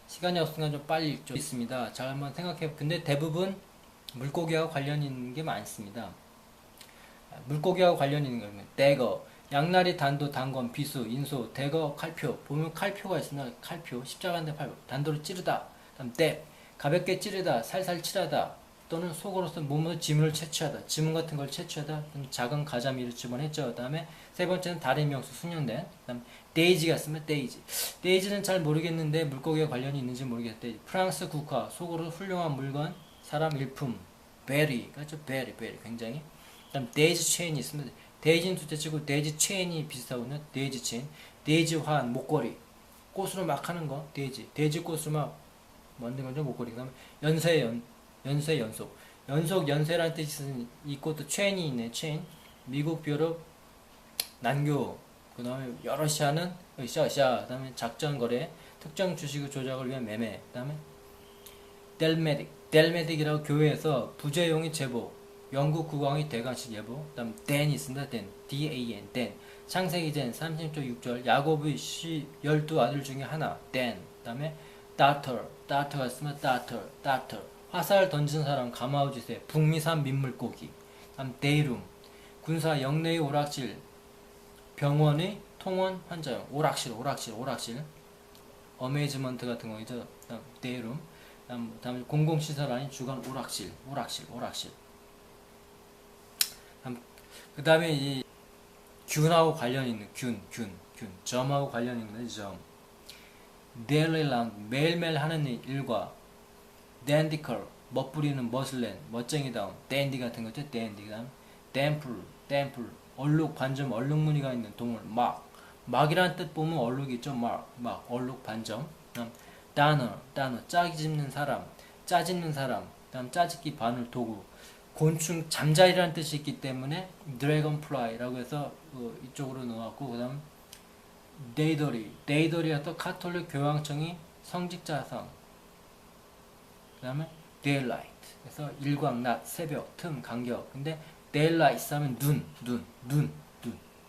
시간이 없으니까 좀 빨리 읽겠습니다. 잘 한번 생각해. 근데 대부분 물고기하고 관련 있는 게 많습니다. 물고기하고 관련 있는 거면 대거, 양날이, 단도, 단검, 비수, 인소, 대거, 칼표. 보면 칼표가 있으면 칼표, 십자가인데 팔, 단도로 찌르다. 다음 대, 가볍게 찌르다, 살살 칠하다. 또는 속으로서 몸으로 지문을 채취하다. 지문 같은 걸 채취하다. 작은 가자미를 집어냈죠. 다음에 세 번째는 달의 명수, 수년된. 다음 데이지가 있으면 데이지. 데이지는 잘 모르겠는데 물고기와 관련이 있는지 모르겠다. 프랑스 국화, 속으로 훌륭한 물건, 사람, 일품. 베리, 그렇죠? 베리, 굉장히. 다음 데이지 체인이 있으면 데이지는 둘째치고 데이지 체인이 비슷하거든요. 데이지 체인, 데이지 화한, 목걸이, 꽃으로 막 하는 거, 데이지 꽃으로 막 만든 거죠, 목걸이. 그다음에 연쇄, 연세라는 뜻이 이 꽃도 체인이 있네. 체인. 미국 벼룩, 난교. 그 다음에 여럿이 하는 샤. 그 다음에 작전 거래, 특정 주식의 조작을 위한 매매. 그 다음에 델메딕이라고 교회에서 부재용이 제보, 영국 국왕이 대관식 예보. 그 다음 댄이 있습니다. DAN, 댄. 창세기 전 30조 6절, 야곱의 12아들 중에 하나, 댄. 그 다음에 daughter가 있으면 daughter. 화살 던진 사람, 가마우지세, 북미산 민물고기. 다음 데이룸, 군사 영내의 오락실, 병원의 통원 환자용, 오락실. 어메이즈먼트 같은 거죠. 다음 데이룸. 다음 공공시설 아닌 주간 오락실. 그 다음에 이 균하고 관련 있는 균, 점하고 관련 있는 점. daily round, 매일매일 하는 일과 dandical, 멋부리는 머슬렌, 멋쟁이다운, dandy 같은 거죠. dandy. 그다음 댐플, 얼룩, 반점, 얼룩무늬가 있는 동물, 막이라는 뜻 보면 얼룩이 있죠. 막, 얼룩, 반점. 그다음 단어, 짜집는 사람, 그다음 짜집기 바늘, 도구, 곤충, 잠자리라는 뜻이 있기 때문에 dragonfly라고 해서 이쪽으로 넣어왔고, 그다음 데이더리가 또 카톨릭 교황청이 성직자성. 그 다음에 daylight, 그래서 일광, 낮, 새벽, 틈, 간격. 근데 daylight 하면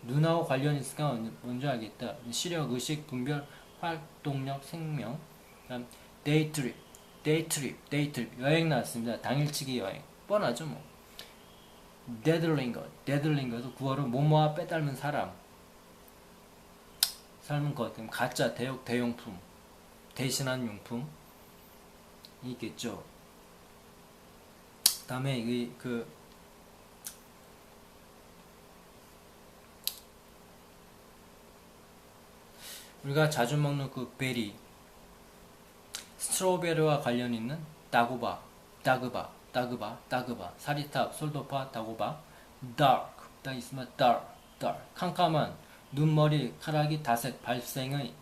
눈하고 관련이 있으니까 뭔지 알겠다. 시력, 의식, 분별, 활동력, 생명. 그다음 day trip, 여행 나왔습니다. 당일치기 여행, 뻔하죠 뭐. 데들링거도 구어로 모모와 빼닮은 사람, 삶은 것, 가짜, 대용품, 대신한 용품 있겠죠. 다음에 우리가 자주 먹는 그 베리, 스트로베리와 관련 있는 다구바, 다그바, 사리탑, 솔도파, 다구바, dark, 딱 있으면 dark, 캄캄한 눈머리카락이 다색, 발생의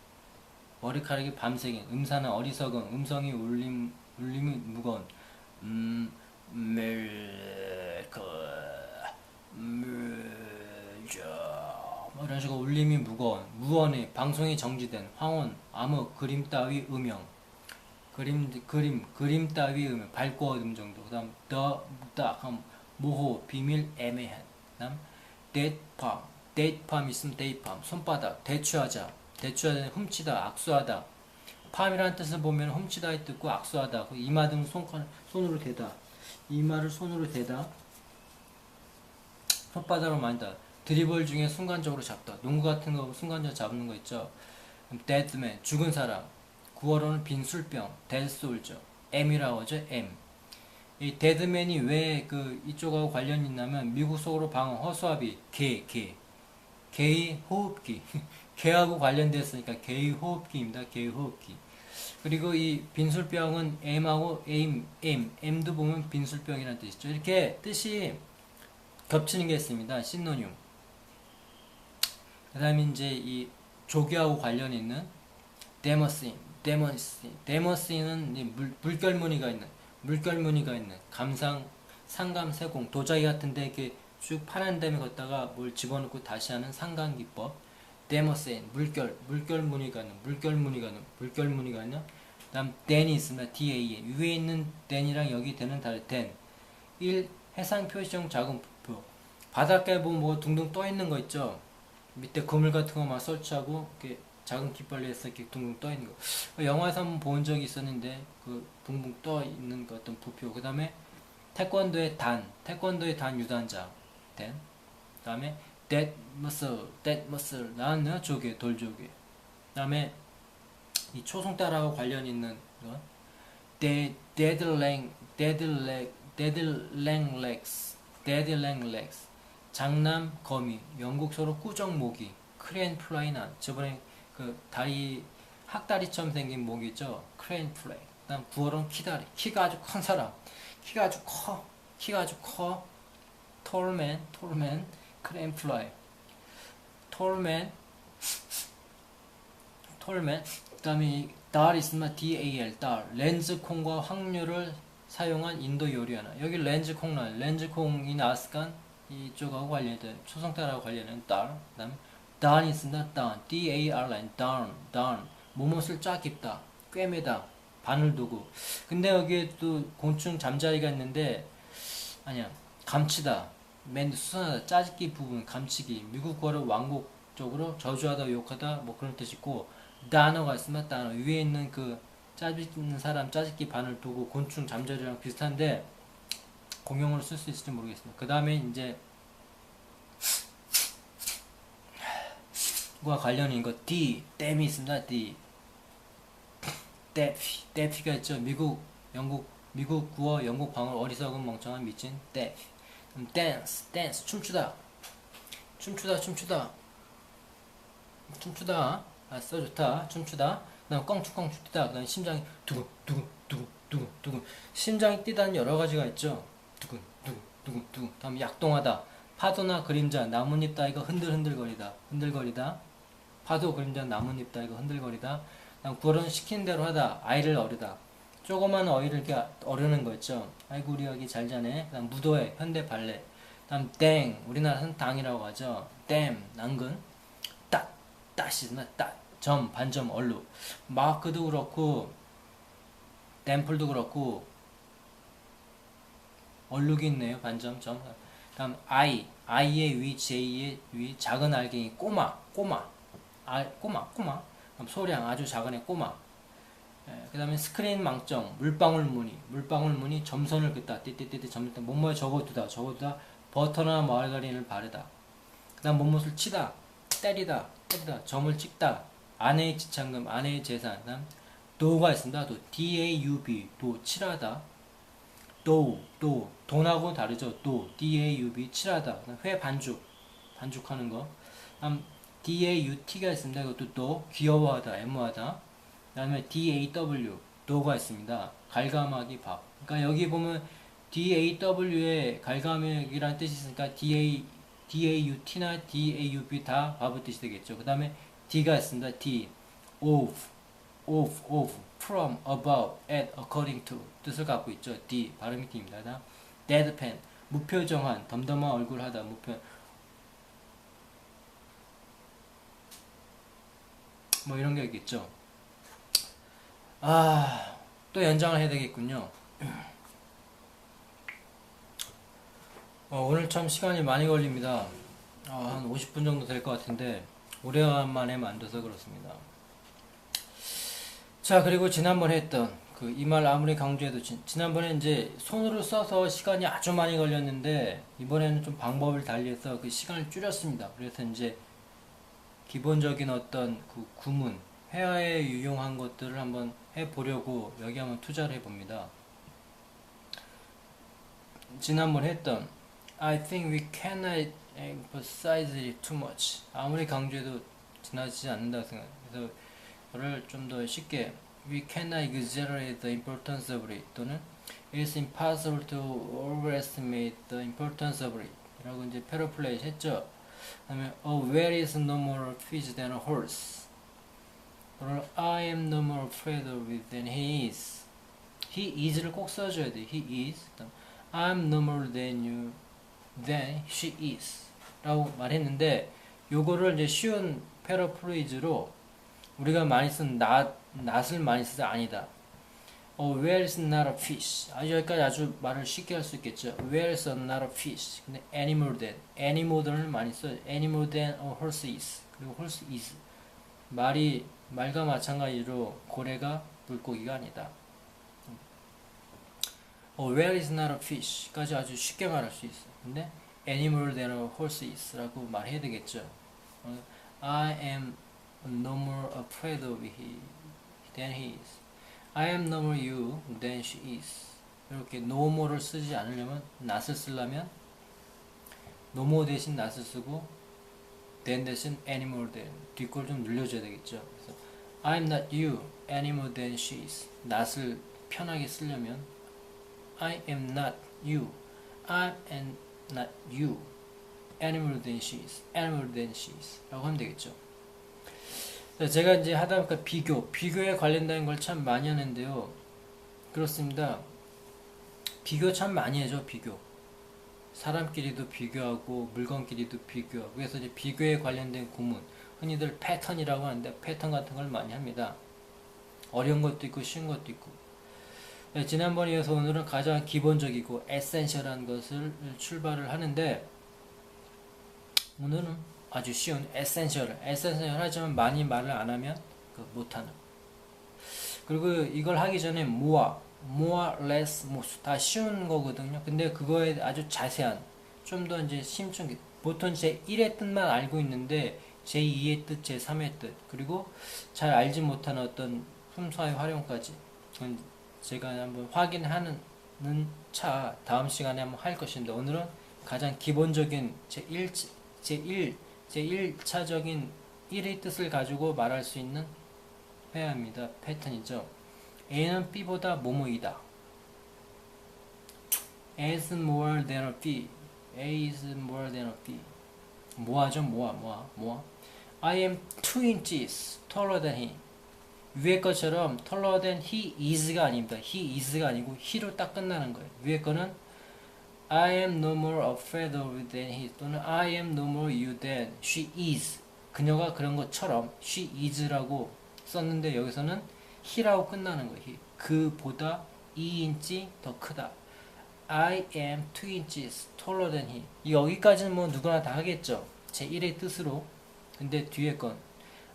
머리카락이 밤색인, 음사는 어리석은, 음성이 울림이 무거운, 밀크, 뭐 이런 식으로 울림이 무거운, 무언의 방송이 정지된, 황혼, 암흑, 그림 따위 음영, 그림 따위 음영, 밝고 어둠 정도. 그 다음 딱 모호, 비밀, 애매한. 그 다음 데이트팜 있으면 데이트팜, 손바닥, 대추하자, 훔치다, 악수하다. 팜이라는 뜻을 보면 훔치다의 뜻고 악수하다, 이마 등 손으로 대다, 이마를 손으로 대다, 손바닥으로 만다. 드리블 중에 순간적으로 잡다, 농구 같은 거 순간적으로 잡는 거 있죠. 데드맨, 죽은 사람. 구어로는 빈 술병, 데드솔저, M이라고 하죠. M. 이 데드맨이 왜 이쪽하고 관련이 있냐면 미국 속으로 방어, 허수아비, 개의 호흡기 개하고 관련됐으니까 개의 호흡기입니다. 개의 호흡기. 그리고 이 빈술병은 M하고 M도 보면 빈술병이라는 뜻이죠. 이렇게 뜻이 겹치는 게 있습니다. 시노늄. 그 다음에 이제 이 조교하고 관련 있는 데머신은 물결무늬가 있는 감상, 상감, 세공, 도자기 같은데 이렇게 쭉 파란 데에 걷다가 뭘 집어넣고 다시 하는 상감기법. 데머신, 물결무늬가 있는. 다음 댄이 있습니다. DAN. 위에 있는 댄이랑 여기 댄은 다를 댄. 1. 해상 표시형 작은 부표. 바닷가에 보면 뭐 둥둥 떠 있는 거 있죠. 밑에 그물 같은 거 막 설치하고 이렇게 작은 깃발리에서 이렇게 둥둥 떠 있는 거. 영화에서 한번 본 적이 있었는데 붕붕 떠 있는 그 어떤 부표. 그 다음에 태권도의 단 유단자. 댄. 그 다음에 dead muscle 나는 조개, 돌조개. 그 다음에 이 초승달하고 관련 있는 거. dead legs. 장남, 거미, 영국서로 꾸정 모기, 크레인 플라이난. 저번에 다리, 학다리처럼 생긴 모기 있죠? 크레인 플라이. 그 다음 구어로는 키다리. 키가 아주 큰 사람. 키가 아주 커. 톨맨, 크레인 플라이. 톨맨. 그 다음에 달 있으면 DAL, 달. 렌즈콩과 확률을 사용한 인도 요리 하나. 여기 렌즈콩이 나왔으니까 이쪽하고 관련된, 초성달하고 관련된 달. 그 다음에 단이 있습니다. 단, DARN, 단. 무엇을 쫙 깁다, 꿰매다, 바늘 두고. 근데 여기에 또 곤충 잠자리가 있는데, 아니야, 감치다, 맨 수선하다, 짜집기 부분, 감치기. 미국 구어로 왕곡적으로 저주하다, 욕하다, 뭐 그런 뜻이 있고, 단어가 있으면 단어. 위에 있는 짜집는 사람, 짜집기, 바늘 두고, 곤충 잠자리랑 비슷한데, 공용어로 쓸 수 있을지 모르겠습니다. 그 다음에 이제, 과 관련인 거 댐이 있습니다. 데피가 있죠. 미국 구어, 영국 방언, 어리석은 멍청한 미친 데피. 댄스 춤추다. 아싸 좋다. 춤추다. 그다음 껑충 뛰다. 그다음 심장이 두근. 심장이 뛰다는 여러 가지가 있죠. 두근. 다음 약동하다. 파도나 그림자, 나뭇잎 따위가 흔들거리다. 파도, 그림자, 나뭇잎 따위가 흔들거리다. 다음 구어는 시킨 대로 하다. 아이를 어르다. 조그만 어이를 이렇게 어르는 거 있죠. 아이고 우리 아기 잘 자네. 그다음 무도회, 현대 발레. 다음 땡, 우리나라는 당이라고 하죠. 댐, 난근. 따시나 점, 반점, 얼룩. 마크도 그렇고 댐플도 그렇고 얼룩이 있네요. 반점, 점. 다음 I의 위, J의 위, 작은 알갱이, 꼬마. 그럼 소량, 아주 작은 애, 꼬마. 그 다음에 스크린 망점, 물방울 무늬, 점선을 긋다, 띠띠띠띠 점선, 뭐뭐에 적어두다, 버터나 마가린을 바르다. 그 다음 못못을 치다, 때리다, 점을 찍다, 아내의 지참금, 아내의 재산. 그 다음 도가 있습니다. DAUB, 칠하다. 돈하고 다르죠. D-A-U-B, 칠하다. 회 반죽하는 거. 다음 D-A-U-T가 있습니다. 이것도 귀여워하다, 애무하다. 그 다음에 D-A-W, 도가 있습니다. 갈감하기, 밥. 그러니까 여기 보면 D-A-W에 갈감하기라는 뜻이 있으니까 D-A-U-T나 D-A-U-B 다 밥의 뜻이 되겠죠. 그 다음에 D가 있습니다. D, of, from, about, at, according to 뜻을 갖고 있죠. D, 발음이 D입니다. deadpan, 무표정한, 덤덤한 얼굴 하다, 뭐 이런 게 있겠죠. 또 연장을 해야 되겠군요. 오늘 참 시간이 많이 걸립니다. 한 50분 정도 될 것 같은데 오래간만에 만들어서 그렇습니다. 자, 그리고 지난번에 했던 이 말 아무리 강조해도 지난번에 이제 손으로 써서 시간이 아주 많이 걸렸는데 이번에는 좀 방법을 달리해서 그 시간을 줄였습니다. 그래서 이제 기본적인 어떤 그 구문, 회화에 유용한 것들을 한번 해보려고 여기 한번 투자를 해봅니다. 지난번에 했던 I think we cannot emphasize it too much. 아무리 강조해도 지나치지 않는다고 생각해요. 그래서 이거를 좀 더 쉽게 We cannot exaggerate the importance of it 또는 It's impossible to overestimate the importance of it 라고 이제 패러플레이 했죠. 그 다음에 A whale is no more fish than a horse. 오늘 I am no more afraid of it than he is. He is를 꼭 써줘야 돼. He is. I'm no more than you than she is 라고 말했는데 요거를 이제 쉬운 패러프레이즈로 우리가 많이 쓴 not을 많이 쓰다 아니다. Where is not a fish? 여기까지 아주 말을 쉽게 할 수 있겠죠. Where is not a fish? 근데 any more than을 많이 써요. Any more than a horse is. 그리고 horse is. 말과 마찬가지로 고래가 물고기가 아니다. Where is not a fish? 까지 아주 쉽게 말할 수 있어. 근데 any more than a horse is 라고 말해야 되겠죠. I am no more afraid of he than he is. I am no more you than she is. 이렇게 no more를 쓰지 않으려면 not을 쓰려면 no more 대신 not을 쓰고 than 대신 any more than 뒷걸 좀 늘려줘야 되겠죠. 그래서 I'm not you any more than she is. not을 편하게 쓰려면 I am not you. I am not you. Any more than she is. Any more than she is. 라고 하면 되겠죠. 제가 이제 하다 보니까 비교에 관련된 걸 참 많이 하는데요. 그렇습니다. 비교 참 많이 해줘, 비교. 사람끼리도 비교하고, 물건끼리도 비교하고. 그래서 이제 비교에 관련된 구문. 흔히들 패턴이라고 하는데, 패턴 같은 걸 많이 합니다. 어려운 것도 있고, 쉬운 것도 있고. 지난번에 이어서 오늘은 가장 기본적이고 에센셜한 것을 출발을 하는데 오늘은 아주 쉬운 에센셜 하지만 많이 말을 안 하면 못하는. 그리고 이걸 하기 전에 more, less, most 다 쉬운 거거든요. 근데 그거에 아주 자세한 좀 더 이제 심층 보통 제1의 뜻만 알고 있는데 제2의 뜻, 제3의 뜻 그리고 잘 알지 못하는 어떤 품사의 활용까지 제가 한번 확인하는 차 다음 시간에 한번 할 것인데 오늘은 가장 기본적인 제1차적인 1의 뜻을 가지고 말할 수 있는 회화입니다. 패턴이죠. A는 B보다 뭐뭐이다. A is more than a B. A is more than a B. 뭐하죠? 뭐하. I am 2 inches taller than him. 위에 것처럼 taller than he is가 아닙니다. he is가 아니고 he로 딱 끝나는 거예요. 위에 거는 I am no more afraid of than he 또는 I am no more you than she is. 그녀가 그런 것처럼 she is라고 썼는데 여기서는 he라고 끝나는 거예요. he. 그보다 2인치 더 크다. I am 2 inches taller than he. 여기까지는 뭐 누구나 다 하겠죠. 제 1의 뜻으로. 근데 뒤에 건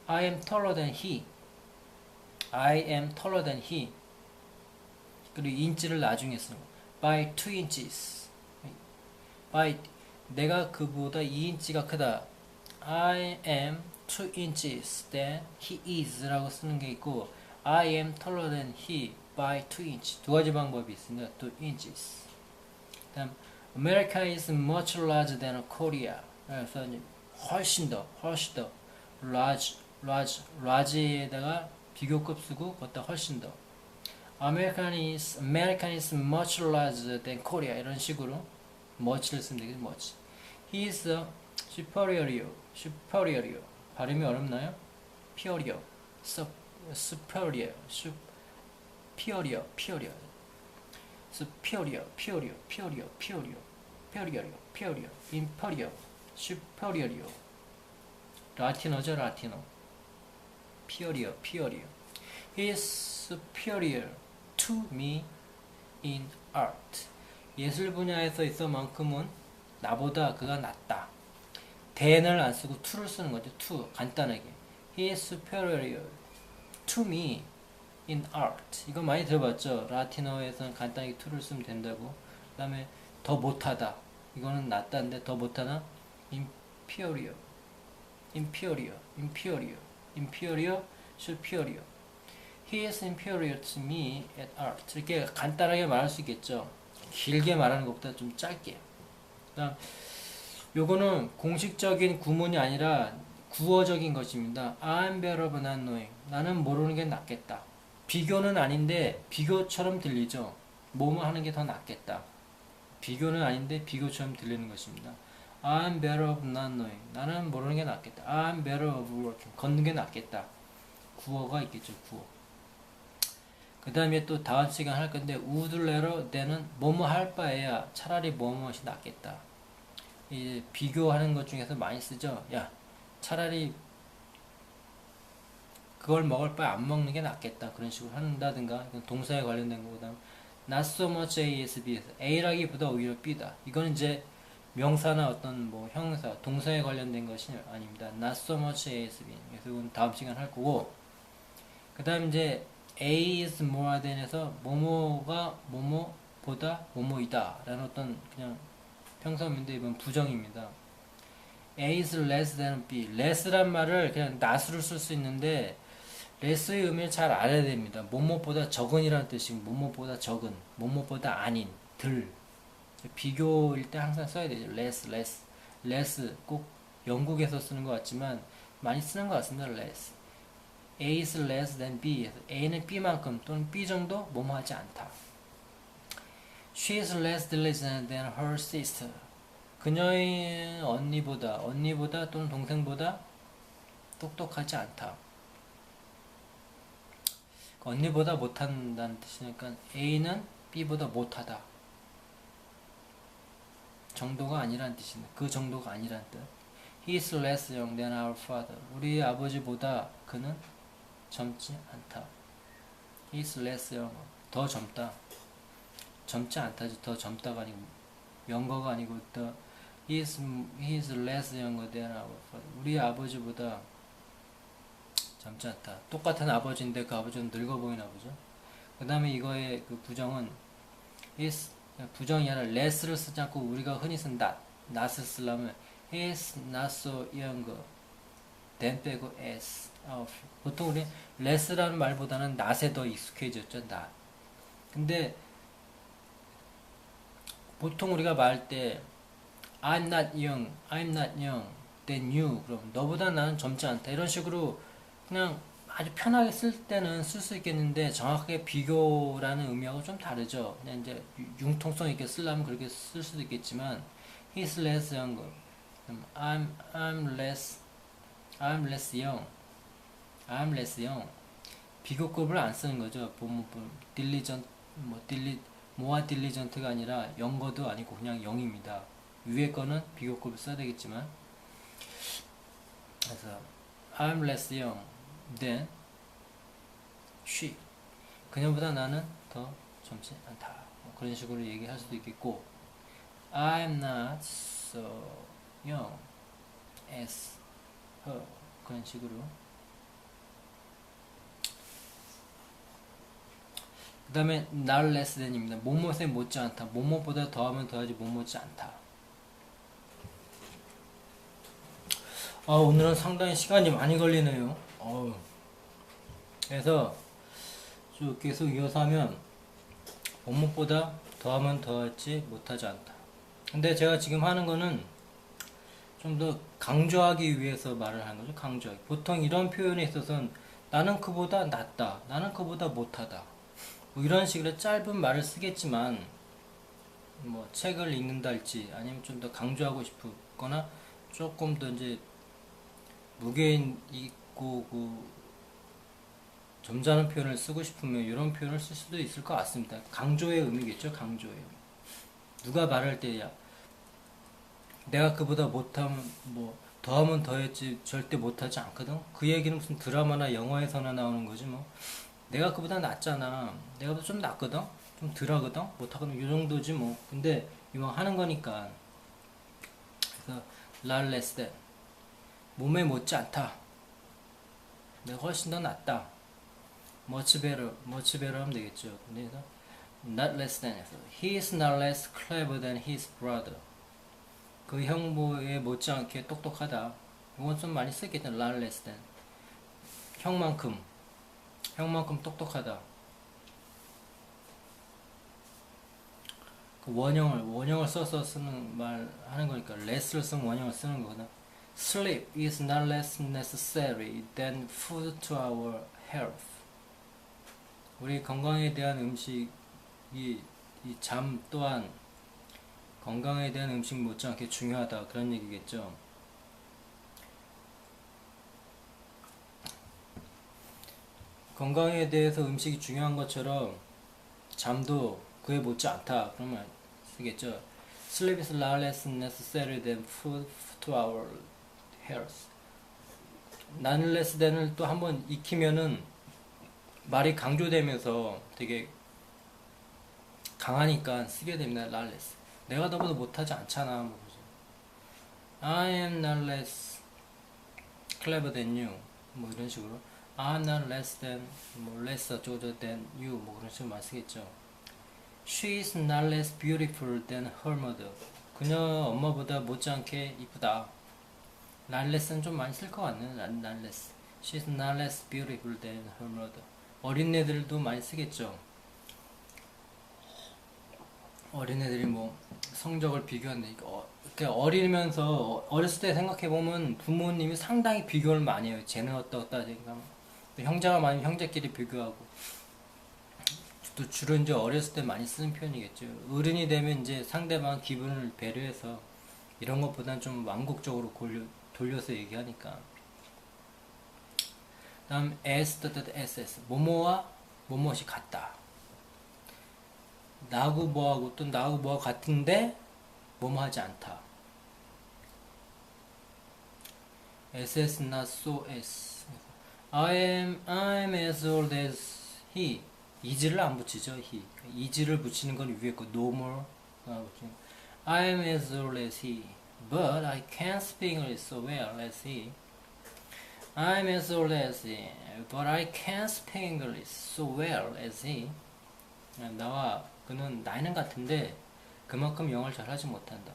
I am taller than he. I am taller than he. 그리고 인치를 나중에 쓰는 거. By 2 inches. By 내가 그보다 2인치가 크다. I am 2 inches than he is 라고 쓰는 게 있고 I am taller than he by 2 inch. 두 가지 방법이 있습니다. 2 inches. 다음 America is much larger than Korea. 그래서 훨씬 더 large에다가 비교급 쓰고 거기다 훨씬 더 American is much larger than Korea 이런 식으로 much를 쓰면 되겠죠. much. He is superior. 발음이 어렵나요? superior inferior superior 라틴어죠. 라틴어 superior He is superior to me in art. 예술 분야에서 있어만큼은 나보다 그가 낫다. than을 안 쓰고 to를 쓰는 거죠. to 간단하게 He is superior to me in art. 이거 많이 들어봤죠. 라틴어에서는 간단하게 to를 쓰면 된다고. 그 다음에 더 못하다. 이거는 낫다인데 더 못하다. inferior superior He is inferior to me at art. 이렇게 간단하게 말할 수 있겠죠. 길게 말하는 것보다 좀 짧게. 그다음 요거는 공식적인 구문이 아니라 구어적인 것입니다. I'm better than not knowing. 나는 모르는 게 낫겠다. 비교는 아닌데 비교처럼 들리죠. 뭐뭐 하는 게 더 낫겠다. 비교는 아닌데 비교처럼 들리는 것입니다. I'm better of not knowing. 나는 모르는 게 낫겠다. I'm better of working. 걷는 게 낫겠다. 구어가 있겠죠. 구어. 그 다음에 또 다음 시간 할 건데 would rather than은 뭐뭐 할 바에야 차라리 뭐뭐이 낫겠다. 이제 비교하는 것 중에서 많이 쓰죠. 야 차라리 그걸 먹을 바에 안 먹는 게 낫겠다. 그런 식으로 한다든가 동사에 관련된 거보다 not so much A is B. A라기보다 오히려 B다. 이거는 이제 명사나 어떤 뭐 형사, 동사에 관련된 것이 아닙니다. Not so much A is B. 그래서 이건 다음 시간 할 거고 그 다음 이제 A is more than에서 뭐뭐가 뭐뭐보다 뭐뭐이다 라는 어떤 그냥 평서문인데 이건 부정입니다. A is less than B. less란 말을 그냥 not으로 쓸 수 있는데 less의 의미를 잘 알아야 됩니다. 뭐뭐보다 적은이라는 뜻이고 뭐뭐보다 적은, 뭐뭐보다 아닌, 덜. 비교일 때 항상 써야 되죠. less 꼭 영국에서 쓰는 것 같지만 많이 쓰는 것 같습니다. less. A is less than B. A는 B만큼 또는 B 정도 뭐뭐하지 않다. She is less diligent than her sister. 그녀의 언니보다 또는 동생보다 똑똑하지 않다. 언니보다 못한다는 뜻이니까 A는 B보다 못하다. 정도가 아니라는 뜻입니다. 그 정도가 아니라는 뜻. He is less young than our father. 우리 아버지보다 그는 젊지 않다. He is less young. 더 젊다. 젊지 않다지. 더 젊다가 아니고 younger 아니고 he is less younger than our father. 우리 아버지보다 젊지 않다. 똑같은 아버지인데 그 아버지는 늙어 보이나 보죠. 그 다음에 이거의 그 부정은 is 부정이 아니라 less를 쓰지 않고 우리가 흔히 쓴 not을 쓰려면 he is not so young than 빼고 as. 보통 우리 less라는 말보다는 not에 더 익숙해졌죠. not. 근데 보통 우리가 말할 때 I'm not young than you. 그럼 너보다 나는 젊지 않다. 이런 식으로 그냥 아주 편하게 쓸 때는 쓸 수 있겠는데 정확하게 비교라는 의미하고 좀 다르죠. 그냥 이제 융통성 있게 쓰려면 그렇게 쓸 수도 있겠지만 he's less younger. I'm less young. 비교급을 안 쓰는 거죠. diligent 뭐와 diligent가 아니라 영거도 아니고 그냥 0입니다. 위에 거는 비교급을 써야 되겠지만 그래서 I'm less young than she. 그녀보다 나는 더 젊지 않다. 그런 식으로 얘기할 수도 있겠고 I'm not so young as her. 그런 식으로 그 다음에 not less than입니다. 뭐뭐에 못지 않다. 뭐뭐보다 더하면 더하지 못지 않다. 오늘은 상당히 시간이 많이 걸리네요. 그래서 쭉 계속 이어서 하면 원문보다 더하면 더하지 못하지 않다. 근데 제가 지금 하는 거는 좀 더 강조하기 위해서 말을 하는 거죠. 강조하기. 보통 이런 표현에 있어서는 나는 그보다 낫다. 나는 그보다 못하다. 뭐 이런 식으로 짧은 말을 쓰겠지만 뭐 책을 읽는다 할지 아니면 좀 더 강조하고 싶거나 조금 더 이제 무게 있고 그 점잖은 표현을 쓰고 싶으면 이런 표현을 쓸 수도 있을 것 같습니다. 강조의 의미겠죠. 강조의 의미. 누가 말할 때야 내가 그보다 못하면 뭐 더하면 더했지 절대 못하지 않거든. 그 얘기는 무슨 드라마나 영화에서나 나오는 거지 뭐. 내가 그보다 낫잖아. 내가 좀 낫거든. 좀 덜하거든. 못하거든. 이 정도지 뭐. 근데 이왕 하는 거니까. 그래서 날 less than 몸에 못지 않다. 내가 훨씬 더 낫다. much better 하면 되겠죠. 근데 not less than에서 he is not less clever than his brother. 그 형부에 못지않게 똑똑하다. 이건 좀 많이 쓰겠죠. not less than 형만큼 똑똑하다. 그 원형을 써서 쓰는 말 하는 거니까 less를 쓰면 원형을 쓰는 거거든. Sleep is not less necessary than food to our health. 우리 건강에 대한 음식이 이 잠 또한 건강에 대한 음식 못지않게 중요하다 그런 얘기겠죠. 건강에 대해서 음식이 중요한 것처럼 잠도 그에 못지 않다 그런 말 쓰겠죠. Sleep is not less necessary than food to our health. 나는 less than을 또 한번 익히면은 말이 강조되면서 되게 강하니까 쓰게 됩니다. not less. 내가 너보다 못하지 않잖아. 뭐 I am not less clever than you. 뭐 이런 식으로. I'm not less than, 뭐 less 어쩌고 than you. 뭐 그런 식으로 말 쓰겠죠. She is not less beautiful than her mother. 그녀 엄마보다 못지않게 이쁘다. not less는 좀 많이 쓸 것 같네. not less. She is not less beautiful than her mother. 어린애들도 많이 쓰겠죠. 어린애들이 뭐 성적을 비교한다니까 이렇게 어리면서 어렸을 때 생각해보면 부모님이 상당히 비교를 많이 해요. 쟤는 어떠 하니까 형제가 많으면 형제끼리 비교하고 또 주로 이제 어렸을 때 많이 쓰는 표현이겠죠. 어른이 되면 이제 상대방 기분을 배려해서 이런 것보다는 좀 완곡적으로 돌려서 얘기하니까. 다음 s 뭐뭐와 뭐뭐이 같다. 나하고 뭐하고 또 나하고 뭐하고 같은데 뭐뭐 하지 않다. SS not so as I'm as old as he. is를 안 붙이죠. he. is를 붙이는 건 위에 거 no more I'm as old as he but I can't speak English so well as he. I'm as old as he but I can't speak English so well as he. 나와 그는 나이는 같은데 그만큼 영어를 잘하지 못한다.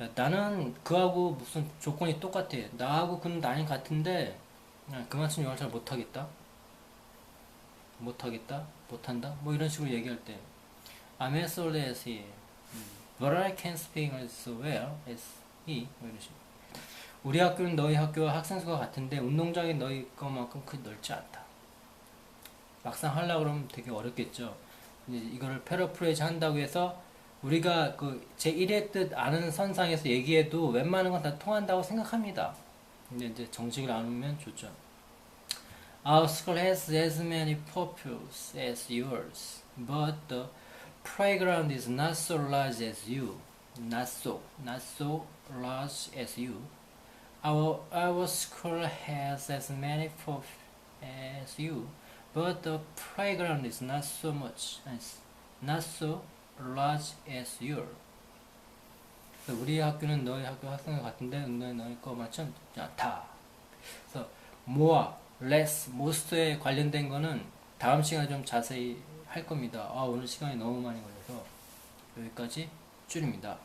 야, 나는 그하고 무슨 조건이 똑같아. 나하고 그는 나이는 같은데 그만큼 영어를 잘 못하겠다. 못한다. 뭐 이런 식으로 얘기할 때 I'm as old as he, but I can't speak English so well as he. 뭐 이런 식으로. 우리 학교는 너희 학교와 학생 수가 같은데 운동장이 너희 것만큼 크게 넓지 않다. 막상 하려고 그러면 되게 어렵겠죠. 이제 이거를 패러프레이즈 한다고 해서 우리가 그 제1의 뜻 아는 선상에서 얘기해도 웬만한 건 다 통한다고 생각합니다. 근데 이제 정식을 알면 좋죠. Our school has as many pupils as yours, but the playground is not so large as you. Not so large as you. Our school has as many pupils as you, but the playground is not so large as yours. 우리 학교는 너희 학교 학생과 같은데 너희 거 맞지 않다. 그래서 more, less, most에 관련된 거는 다음 시간에 좀 자세히 할 겁니다. 오늘 시간이 너무 많이 걸려서 여기까지 줄입니다.